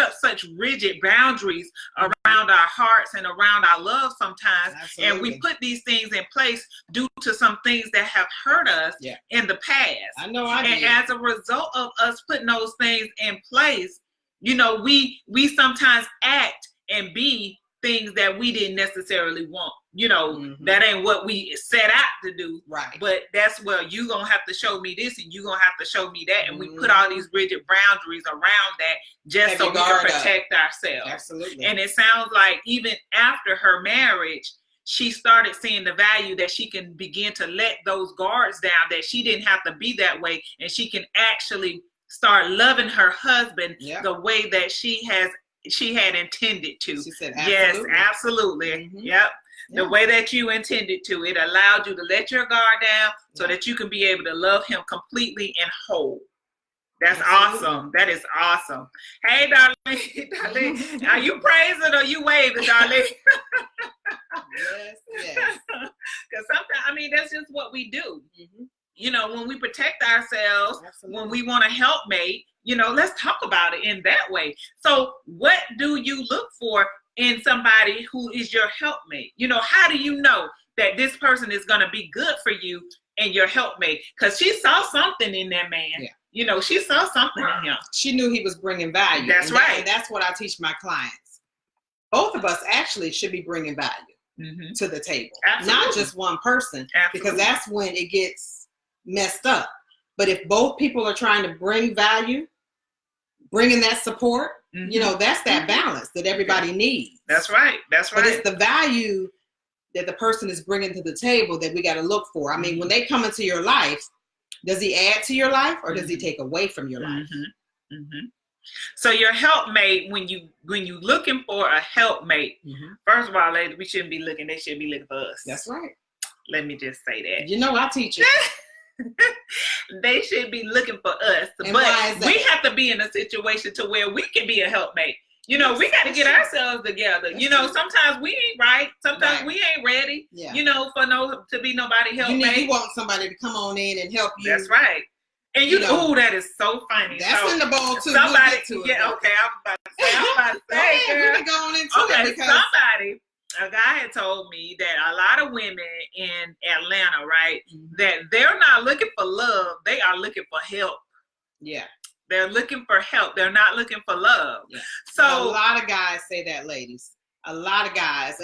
up such rigid boundaries around our hearts and around our love sometimes. Absolutely. And we put these things in place due to some things that have hurt us in the past. I know I did. And as a result of us putting those things in place, we sometimes act and be things that we didn't necessarily want. That ain't what we set out to do. Right. But that's where you gonna have to show me this and you gonna have to show me that. And we put all these rigid boundaries around that just so we can protect ourselves. Absolutely. And it sounds like even after her marriage, she started seeing the value that she can begin to let those guards down, that she didn't have to be that way. And she can actually start loving her husband the way that she had intended to. She said, absolutely. Yes, absolutely. Yep. The way that you intended to. It allowed you to let your guard down so that you can be able to love him completely and whole. That's awesome. That is awesome. Hey, darling. Are you praising or you waving, darling? Yes. Because sometimes, that's just what we do. When we protect ourselves, when we want a helpmate, let's talk about it in that way. So what do you look for in somebody who is your helpmate? How do you know that this person is going to be good for you and your helpmate? Because she saw something in that man. She saw something in him. She knew he was bringing value. That's right. And that's what I teach my clients. Both of us actually should be bringing value to the table. Absolutely. Not just one person. Absolutely. Because that's when it gets messed up. But if both people are trying to bring value, bringing that support, that's that balance that everybody needs. That's right. But it's the value that the person is bringing to the table that we got to look for. I mean, when they come into your life, does he add to your life or does he take away from your life? So your helpmate, when you looking for a helpmate, first of all, ladies, we shouldn't be looking. They should be looking for us. That's right. Let me just say that. I teach it. They should be looking for us. And but we have to be in a situation to where we can be a helpmate. You know, we got to get ourselves together. You know, sometimes we ain't right. Sometimes we ain't ready. Yeah. You know, to be nobody help. You want somebody to come on in and help you. That's right. And that is so funny. That's in the bowl too. Somebody, we'll okay, I was about to say, girl. We're going into it because a guy had told me that a lot of women in Atlanta, right, that they're not looking for love, they are looking for help. Yeah. They're looking for help. They're not looking for love. Yeah. So a lot of guys say that, ladies. A lot of guys.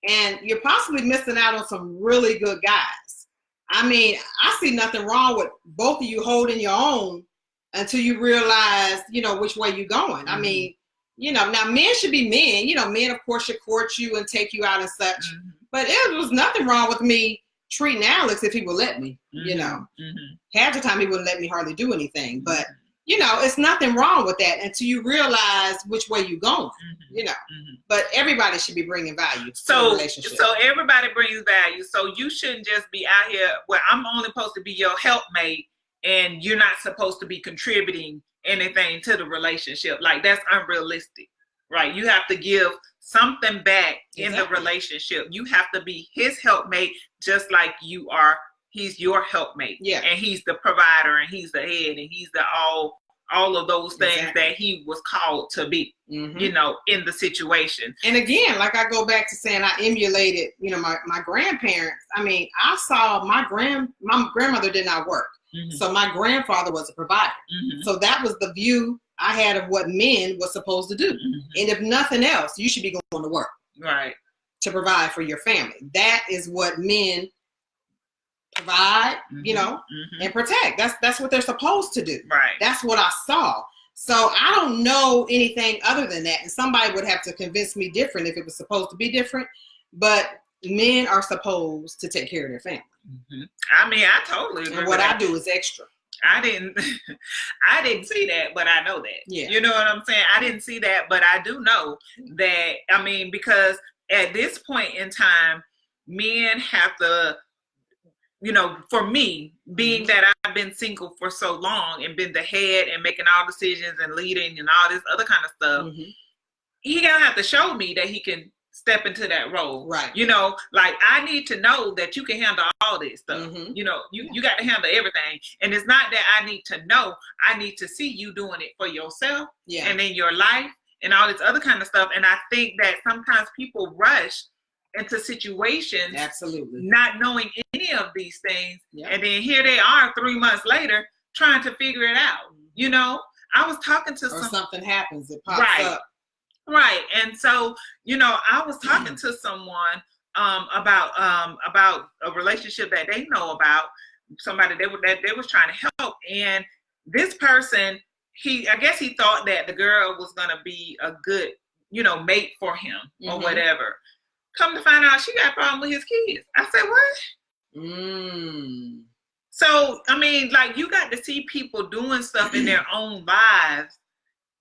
And you're possibly missing out on some really good guys. I mean, I see nothing wrong with both of you holding your own until you realize, you know, which way you're going. I mean, you know, now men should be men. You know, men, of course, should court you and take you out and such. But there was nothing wrong with me treating Alex if he would let me, you know. Half the time he wouldn't let me hardly do anything. But, you know, it's nothing wrong with that until you realize which way you're going, you know. But everybody should be bringing value to the relationship. So everybody brings value. So you shouldn't just be out here where I'm only supposed to be your helpmate and you're not supposed to be contributing anything to the relationship. Like, that's unrealistic, right? You have to give something back in the relationship. You have to be his helpmate just like you are. He's your helpmate. Yeah. And he's the provider and he's the head and he's the all of those things that he was called to be, you know, in the situation. And again, like I go back to saying I emulated, you know, my grandparents. I mean, I saw my grandmother did not work. So my grandfather was a provider. So that was the view I had of what men were supposed to do. And if nothing else, you should be going to work. Right. To provide for your family. That is what men provide, you know, and protect. That's what they're supposed to do. Right. That's what I saw. So I don't know anything other than that. And somebody would have to convince me different if it was supposed to be different. But men are supposed to take care of their family. I mean, I totally agree. And what I do is extra. I didn't see that, but I know that. Yeah. You know what I'm saying? I didn't see that, but I do know that. I mean, because at this point in time, men have to, you know, for me, being that I've been single for so long and been the head and making all decisions and leading and all this other kind of stuff, he gonna have to show me that he can step into that role. Right. You know, like I need to know that you can handle all this stuff. You know, you got to handle everything. And it's not that I need to know, I need to see you doing it for yourself and in your life and all this other kind of stuff. And I think that sometimes people rush into situations not knowing any of these things. And then here they are 3 months later trying to figure it out. You know, I was talking to something happens, it pops up. Right. And so, you know, I was talking to someone about a relationship that they know about, somebody that they was trying to help. And this person, I guess he thought that the girl was going to be a good, you know, mate for him or whatever. Come to find out she got a problem with his kids. I said, what? So, I mean, like, you got to see people doing stuff in their own lives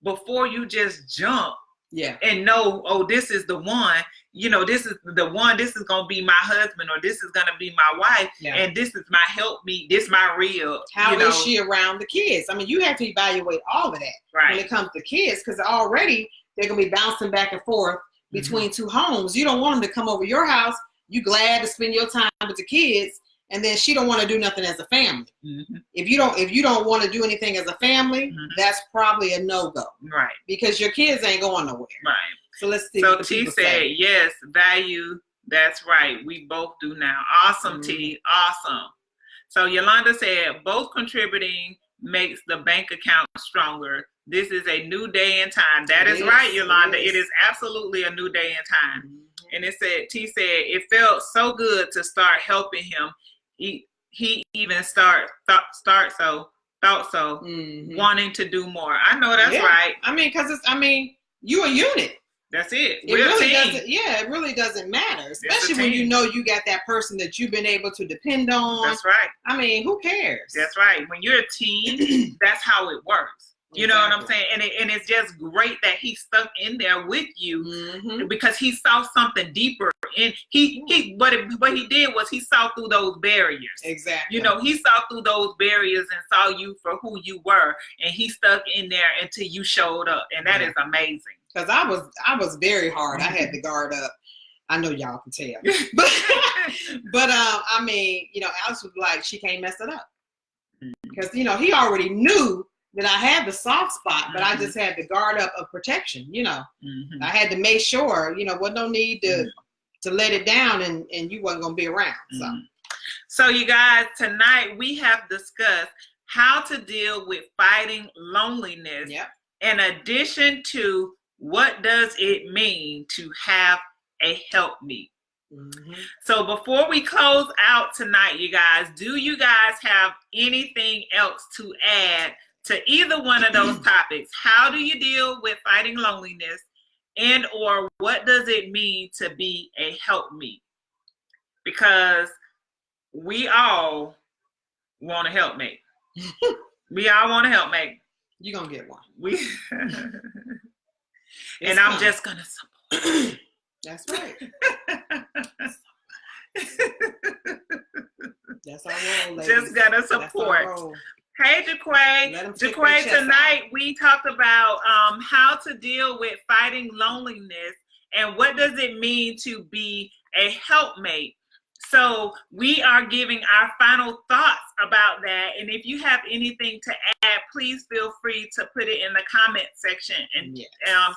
before you just jump. Yeah. And know, oh, this is the one, you know, this is the one, this is going to be my husband, or this is going to be my wife, and this is my helpmeet, this my real. How is she around the kids? I mean, you have to evaluate all of that when it comes to kids, because already they're going to be bouncing back and forth between two homes. You don't want them to come over your house. You glad to spend your time with the kids, and then she don't want to do nothing as a family. If you don't want to do anything as a family, that's probably a no-go. Right. Because your kids ain't going nowhere. Right. So let's see. So T said, yes, value. That's right. We both do now. Awesome, T. Awesome. So Yolanda said, both contributing makes the bank account stronger. This is a new day and time. That is right, Yolanda. It is absolutely a new day and time. And it said, T said, it felt so good to start helping him. He even thought so, wanting to do more. I know that's right. I mean, because you a unit. That's it. It really doesn't. Yeah, it really doesn't matter, especially when you know you got that person that you've been able to depend on. That's right. I mean, who cares? That's right. When you're a team, that's how it works. You know what I'm saying? And it's just great that he stuck in there with you because he saw something deeper. And what he did was he saw through those barriers. Exactly. You know, he saw through those barriers and saw you for who you were, and he stuck in there until you showed up, and that is amazing. Because I was very hard. I had the guard up. I know y'all can tell. But I mean, you know, Alex was like, she can't mess it up. Because, you know, he already knew that I had the soft spot, but I just had the guard up of protection, you know. I had to make sure, you know, was no need to let it down and you wasn't going to be around. So you guys, tonight we have discussed how to deal with fighting loneliness. In addition to what does it mean to have a helpmeet. So before we close out tonight, you guys, do you guys have anything else to add to either one of those topics? How do you deal with fighting loneliness, and or what does it mean to be a helpmeet? Because we all want a helpmate. We all want a helpmate. You're going to get one. And I'm just going to support. That's right. That's our role, ladies. Just got to support. Hey, Jaquay. Jaquay, tonight we talked about how to deal with fighting loneliness and what does it mean to be a helpmate. So we are giving our final thoughts about that. And if you have anything to add, please feel free to put it in the comment section, and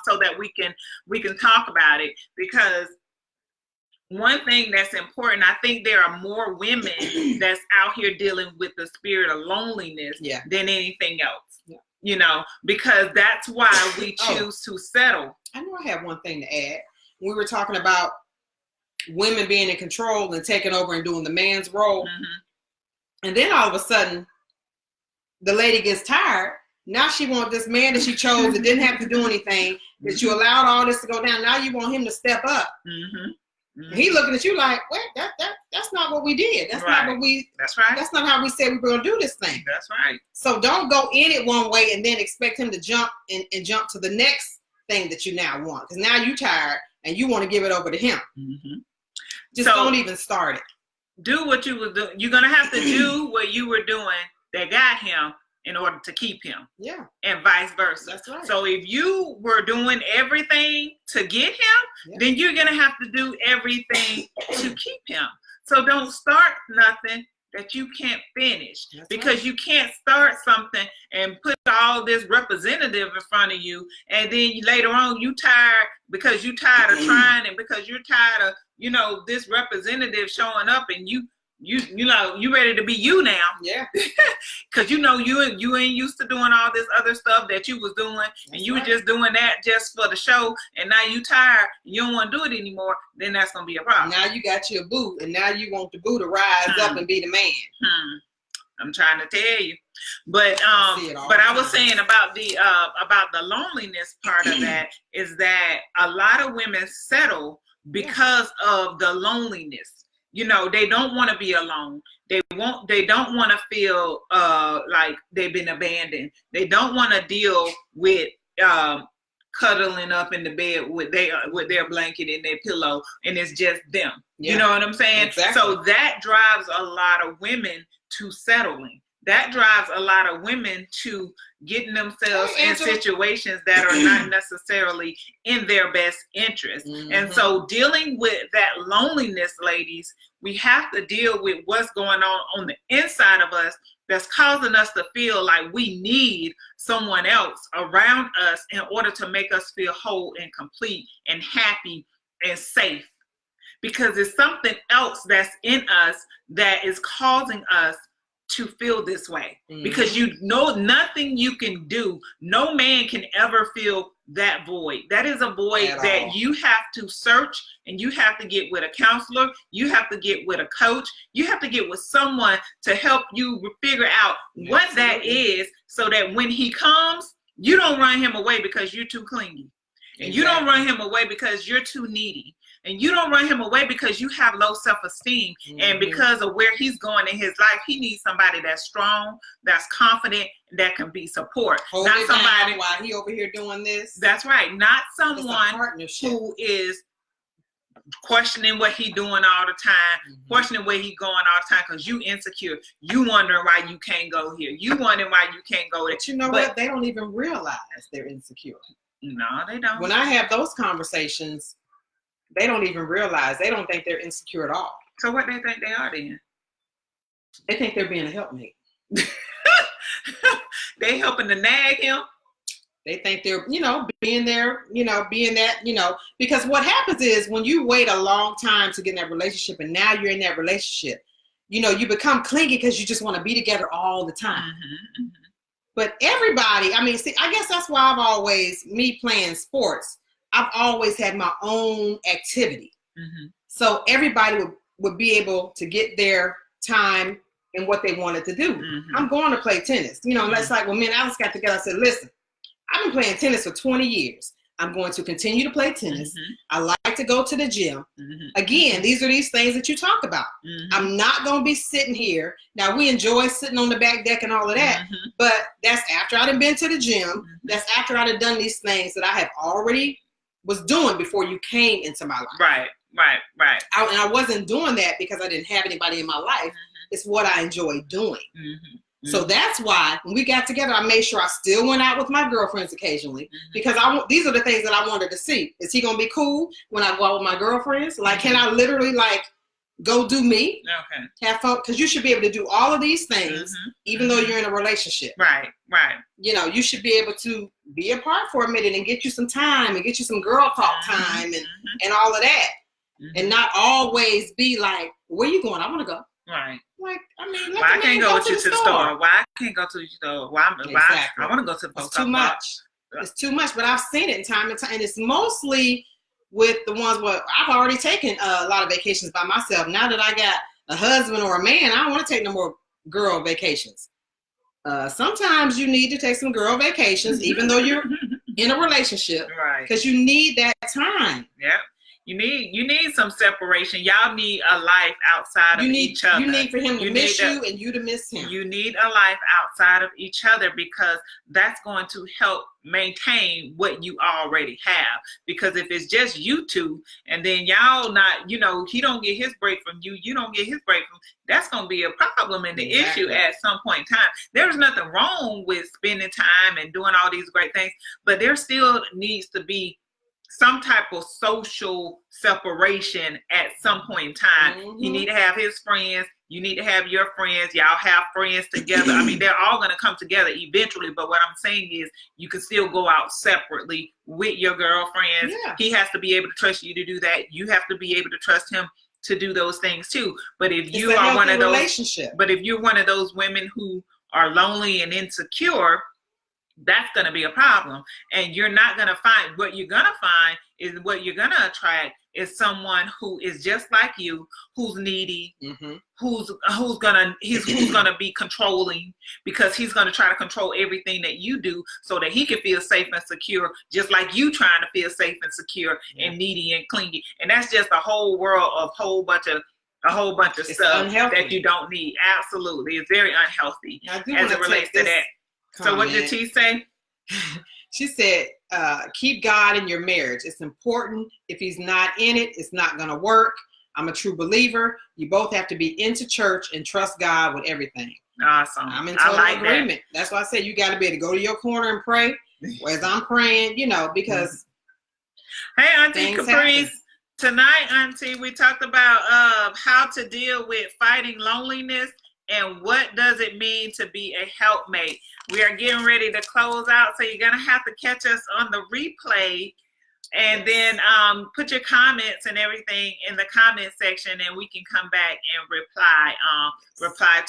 so that we can talk about it. Because one thing that's important, I think there are more women that's out here dealing with the spirit of loneliness than anything else. You know, because that's why we choose to settle. I know I have one thing to add. We were talking about women being in control and taking over and doing the man's role. And then all of a sudden, the lady gets tired. Now she wants this man that she chose that didn't have to do anything, that you allowed all this to go down. Now you want him to step up. He looking at you like, wait, that's not what we did. That's not what we. That's right. That's not how we said we were going to do this thing. That's right. So don't go in it one way and then expect him to jump and jump to the next thing that you now want. Because now you're tired and you want to give it over to him. Just don't even start it. Do what you were doing. You're going to have to do what you were doing that got him in order to keep him. And vice versa. That's right. So if you were doing everything to get him, then you're going to have to do everything to keep him. So don't start nothing that you can't finish. Because you can't start something and put all this representative in front of you, and then later on you tired because you're tired of trying, and because you're tired of, you know, this representative showing up, and you know, you ready to be you now. Because you know you ain't used to doing all this other stuff that you was doing, and you were just doing that just for the show, and now you tired, you don't want to do it anymore, then that's gonna be a problem. Now you got your boo, and now you want the boo to rise up and be the man. I'm trying to tell you. But I was saying about the loneliness part of that is that a lot of women settle because of the loneliness. You know, they don't want to be alone. They don't want to feel like they've been abandoned. They don't want to deal with cuddling up in the bed with their blanket and their pillow, and it's just them. You know what I'm saying? So that drives a lot of women to settling. That drives a lot of women to getting themselves in situations that are not necessarily in their best interest. And so dealing with that loneliness, ladies, we have to deal with what's going on the inside of us that's causing us to feel like we need someone else around us in order to make us feel whole and complete and happy and safe. Because it's something else that's in us that is causing us to feel this way. Because you know nothing you can do, no man can ever fill that void. That is a void that you have to search, and you have to get with a counselor, you have to get with a coach, you have to get with someone to help you figure out what that is, so that when he comes, you don't run him away because you're too clingy. And you don't run him away because you're too needy. And you don't run him away because you have low self-esteem. And because of where he's going in his life, he needs somebody that's strong, that's confident, that can be support. Not somebody while he over here doing this. That's right. Not someone who is questioning what he doing all the time, questioning where he going all the time because you insecure. You wondering why you can't go here. You wondering why you can't go there. But you know what? They don't even realize they're insecure. No, they don't. When I have those conversations, they don't even realize. They don't think they're insecure at all. So what they think they are then? They think they're being a helpmate. They helping to nag him. They think they're, being there, being that, because what happens is when you wait a long time to get in that relationship and now you're in that relationship, you become clingy because you just want to be together all the time. Mm-hmm. But everybody, I guess that's why me playing sports, I've always had my own activity. Mm-hmm. So everybody would be able to get their time and what they wanted to do. Mm-hmm. I'm going to play tennis. That's like when me and Alice got together, I said, listen, I've been playing tennis for 20 years. I'm going to continue to play tennis. Mm-hmm. I like to go to the gym. Mm-hmm. Again, these are these things that you talk about. Mm-hmm. I'm not going to be sitting here. Now, we enjoy sitting on the back deck and all of that, mm-hmm. but that's after I've been to the gym. Mm-hmm. That's after I've done these things that I have already was doing before you came into my life. Right. And I wasn't doing that because I didn't have anybody in my life. Mm-hmm. It's what I enjoy doing. Mm-hmm. So that's why when we got together, I made sure I still went out with my girlfriends occasionally because these are the things that I wanted to see. Is he going to be cool when I go out with my girlfriends? Like, can I literally go do me? Okay. Have fun? Because you should be able to do all of these things even though you're in a relationship. Right. You should be able to be apart for a minute and get you some time and get you some girl talk time and all of that. And not always be like, where you going? I want to go. Right. Why I can't go with you to the store? Why I can't go to the store? Why I want to go to the post office? It's too much. It's too much, but I've seen it time and time. And it's mostly with the ones where I've already taken a lot of vacations by myself. Now that I got a husband or a man, I don't want to take no more girl vacations. Sometimes you need to take some girl vacations, even though you're in a relationship. Right. Because you need that time. Yep. You need some separation. Y'all need a life outside of each other. You need for him to miss you and you to miss him. You need a life outside of each other because that's going to help maintain what you already have. Because if it's just you two and then y'all not, he don't get his break from you, you don't get his break from, that's going to be a problem and the issue at some point in time. There's nothing wrong with spending time and doing all these great things, but there still needs to be some type of social separation at some point in time. Mm-hmm. You need to have his friends. You need to have your friends. Y'all have friends together. They're all going to come together eventually. But what I'm saying is you can still go out separately with your girlfriends. Yeah. He has to be able to trust you to do that. You have to be able to trust him to do those things too. But if you are one of those women who are lonely and insecure, that's going to be a problem. And you're not going to find, what you're going to find is what you're going to attract is someone who is just like you, who's needy, who's going to be controlling because he's going to try to control everything that you do so that he can feel safe and secure, just like you trying to feel safe and secure and needy and clingy. And that's just a whole world of a whole bunch of stuff unhealthy. That you don't need. Absolutely. It's very unhealthy as it relates to that. So what did she say? She said, keep God in your marriage. It's important. If he's not in it, it's not going to work. I'm a true believer. You both have to be into church and trust God with everything. Awesome. I'm in total agreement. That's why I said you got to be able to go to your corner and pray. Whereas I'm praying, because hey, Auntie Caprice. Tonight, Auntie, we talked about how to deal with fighting loneliness and what does it mean to be a helpmate. We are getting ready to close out, so you're going to have to catch us on the replay and then put your comments and everything in the comment section and we can come back and reply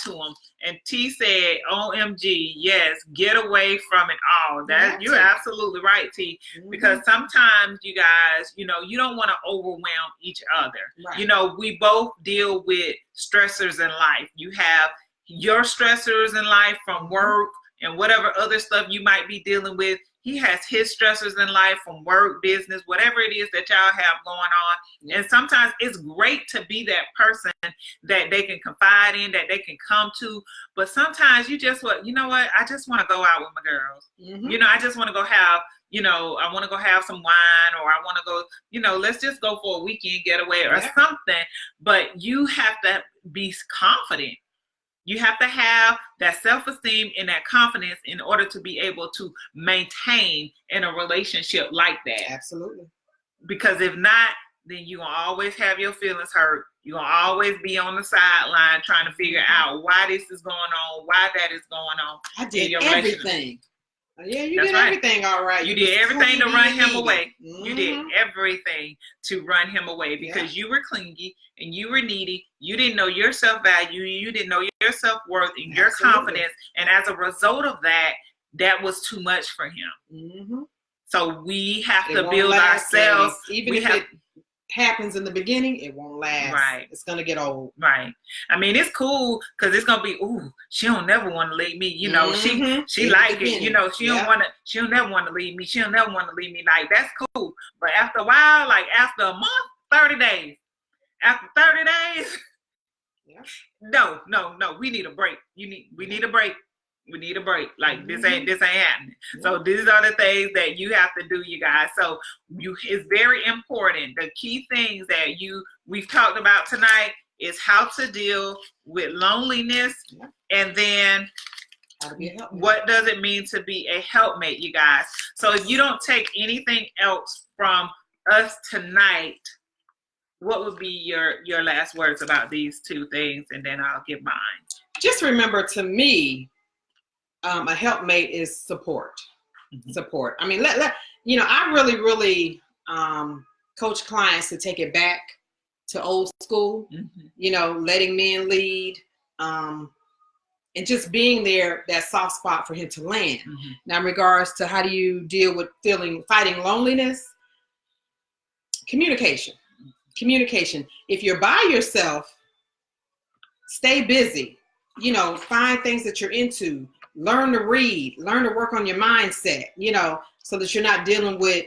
to them. And T said, OMG, yes, get away from it all. That you're absolutely right, T, because sometimes you guys, you don't want to overwhelm each other. Right. We both deal with stressors in life. You have your stressors in life from work and whatever other stuff you might be dealing with. He has his stressors in life from work, business, whatever it is that y'all have going on. And sometimes it's great to be that person that they can confide in, that they can come to. But sometimes you just I just want to go out with my girls. I just want to go have, I want to go have some wine, or I want to go, let's just go for a weekend getaway or something. But you have to be confident You have to have that self-esteem and that confidence in order to be able to maintain in a relationship like that. Absolutely. Because if not, then you're going to always have your feelings hurt. You're going to always be on the sideline trying to figure out why this is going on, why that is going on. I did everything. Yeah, you did everything all right. You did everything to run him away. You did everything to run him away because you were clingy and you were needy. You didn't know your self-value. You didn't know your self-worth and your confidence. And as a result of that, that was too much for him. So we have to build ourselves. Even if it happens in the beginning, it won't last. Right. It's going to get old. Right. I mean, it's cool because it's going to be, ooh, she don't never want to leave me. You know, she like it. You know, she'll never want to leave me. She'll never want to leave me. Like, that's cool. But after a while, like after a month, 30 days. After 30 days, no, we need a break. We need a break. We need a break. Like this ain't happening. So these are the things that you have to do, you guys. So it's very important. The key things that we've talked about tonight is how to deal with loneliness, and then what does it mean to be a helpmate, you guys. So if you don't take anything else from us tonight, what would be your last words about these two things, and then I'll give mine. Just remember, to me, a helpmate is support. Support. I mean, I really coach clients to take it back to old school. Letting men lead, and just being there, that soft spot for him to land. Now, in regards to how do you deal with fighting loneliness, communication. If you're by yourself, stay busy. Find things that you're into. Learn to read, learn to work on your mindset, so that you're not dealing with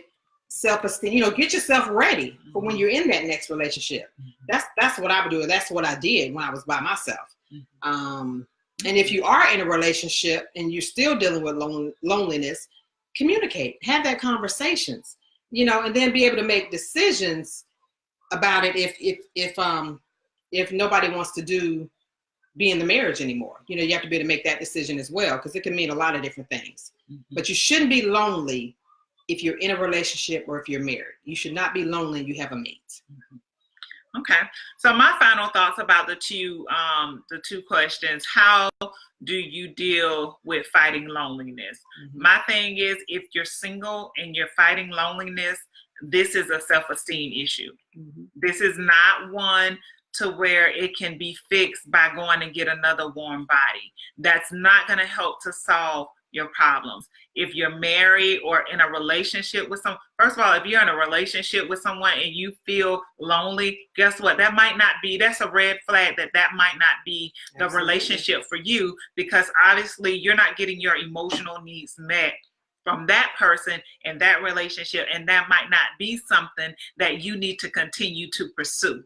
self-esteem. Get yourself ready for when you're in that next relationship. That's what I would do. That's what I did when I was by myself. And if you are in a relationship and you're still dealing with loneliness, communicate, have that conversations, and then be able to make decisions about it if nobody wants to be in the marriage anymore. You have to be able to make that decision as well, because it can mean a lot of different things. But you shouldn't be lonely if you're in a relationship or if you're married. You should not be lonely and you have a mate. Okay. So my final thoughts about the two questions: how do you deal with fighting loneliness? My thing is, if you're single and you're fighting loneliness, this is a self-esteem issue. This is not one to where it can be fixed by going and get another warm body. That's not going to help to solve your problems. If you're married or in a relationship with someone, first of all, if you're in a relationship with someone and you feel lonely, guess what? That's a red flag that might not be the relationship for you, because obviously you're not getting your emotional needs met from that person in that relationship, and that might not be something that you need to continue to pursue.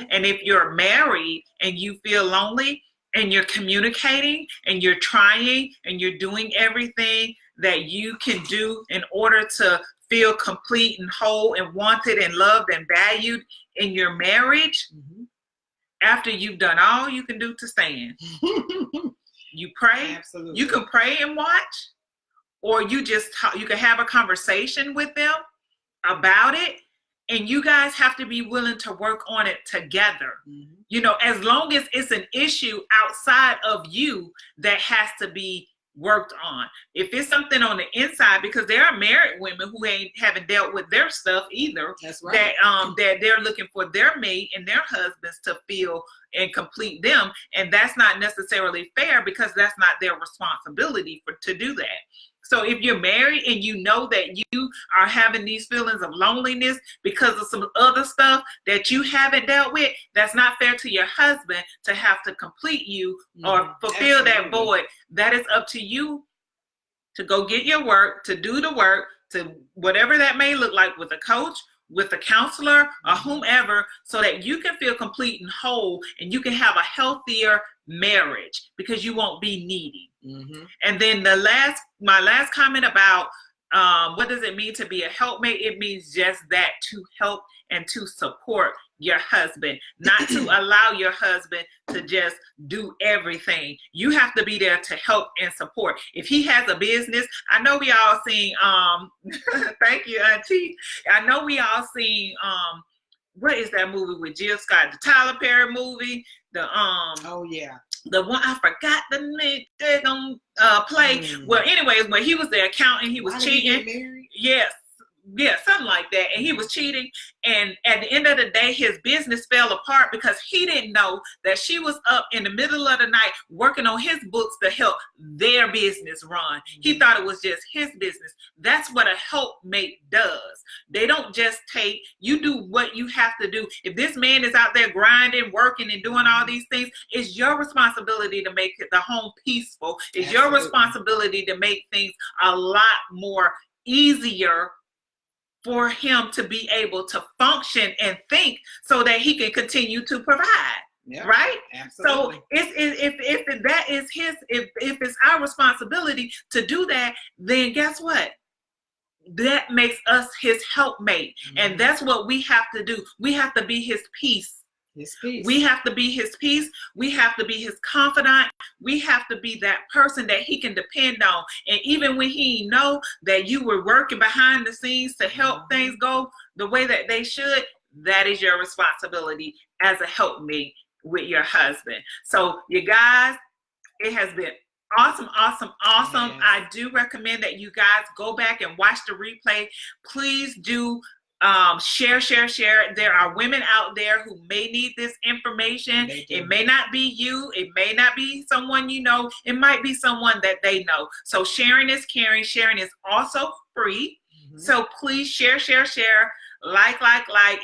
And if you're married and you feel lonely and you're communicating and you're trying and you're doing everything that you can do in order to feel complete and whole and wanted and loved and valued in your marriage, after you've done all you can do to stand, you pray. Absolutely. You can pray and watch, or you can have a conversation with them about it. And you guys have to be willing to work on it together. As long as it's an issue outside of you that has to be worked on. If it's something on the inside, because there are married women who haven't dealt with their stuff either. That's right. That they're looking for their mate and their husbands to feel and complete them. And that's not necessarily fair, because that's not their responsibility to do that. So if you're married and you know that you are having these feelings of loneliness because of some other stuff that you haven't dealt with, that's not fair to your husband to have to complete you or fulfill that void. That is up to you to go get your work, to do the work, to whatever that may look like, with a coach, with a counselor, or whomever, so that you can feel complete and whole and you can have a healthier marriage, because you won't be needy. And then my last comment about What does it mean to be a helpmate? It means just that, to help and to support your husband, not to allow your husband to just do everything. You have to be there to help and support. If he has a business, I know we all seen, thank you, Auntie. I know we all seen, what is that movie with Jill Scott? The Tyler Perry movie. Oh yeah. The one, I forgot the name. They're gonna play. Well, anyways, when he was the accountant, he was cheating. Yes. Yeah, something like that. And he was cheating. And at the end of the day, his business fell apart because he didn't know that she was up in the middle of the night working on his books to help their business run. He thought it was just his business. That's what a helpmate does. They don't just take, you do what you have to do. If this man is out there grinding, working, and doing all these things, it's your responsibility to make the home peaceful. It's your responsibility to make things a lot more easier for him to be able to function and think so that he can continue to provide. Yep, right? Absolutely. So if that is if it's our responsibility to do that, then guess what? That makes us his helpmate. And that's what we have to do. We have to be his peace. His peace. We have to be his peace. We have to be his confidant. We have to be that person that he can depend on. And even when he know that you were working behind the scenes to help things go the way that they should, that is your responsibility as a helpmate with your husband. So you guys, it has been awesome. Yes. I do recommend that you guys go back and watch the replay. Please do share. There are women out there who may need this information. It may not be you. It may not be someone you know. It might be someone that they know. So sharing is caring. Sharing is also free. So please share, like,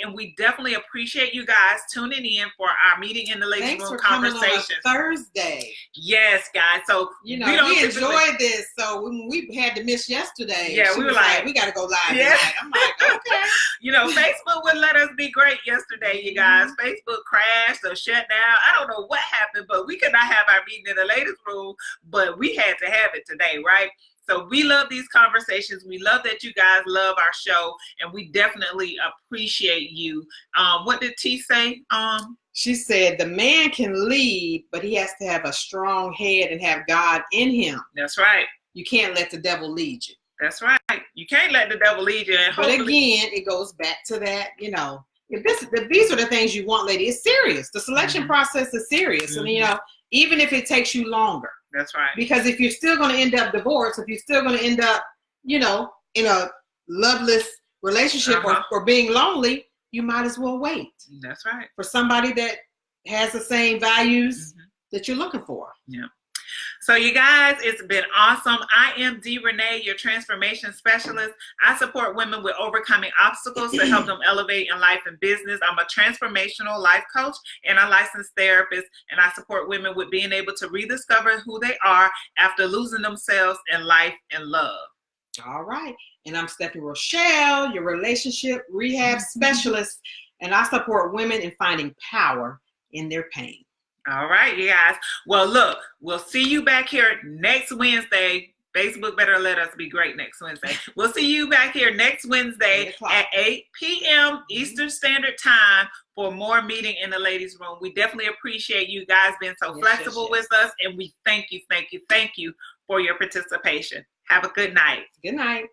and we definitely appreciate you guys tuning in for our meeting in the ladies' room conversations. Thursday. Yes, guys. So we enjoyed this. So when we had to miss yesterday, we were like, we got to go live tonight. I'm like, okay. Facebook wouldn't let us be great yesterday, you guys. Facebook crashed or shut down. I don't know what happened, but we could not have our meeting in the ladies' room, but we had to have it today, right? So we love these conversations. We love that you guys love our show, and we definitely appreciate you. What did T say? She said the man can lead, but he has to have a strong head and have God in him. That's right. You can't let the devil lead you. That's right. You can't let the devil lead you. And but again, it goes back to that, if these are the things you want, lady, it's serious. The selection process is serious. And, even if it takes you longer. That's right. Because if you're still going to end up divorced, if you're still going to end up, in a loveless relationship or being lonely, you might as well wait. That's right. For somebody that has the same values that you're looking for. Yeah. So you guys, it's been awesome. I am D.Renee, your transformation specialist. I support women with overcoming obstacles to help them elevate in life and business. I'm a transformational life coach and a licensed therapist, and I support women with being able to rediscover who they are after losing themselves in life and love. All right. And I'm Stephanie Rochelle, your relationship rehab specialist, and I support women in finding power in their pain. All right, you guys. Well, look, we'll see you back here next Wednesday. Facebook better let us be great next Wednesday. We'll see you back here next Wednesday at 8 p.m. Eastern Standard Time for more meeting in the ladies' room. We definitely appreciate you guys being so flexible with us, and we thank you for your participation. Have a good night. Good night.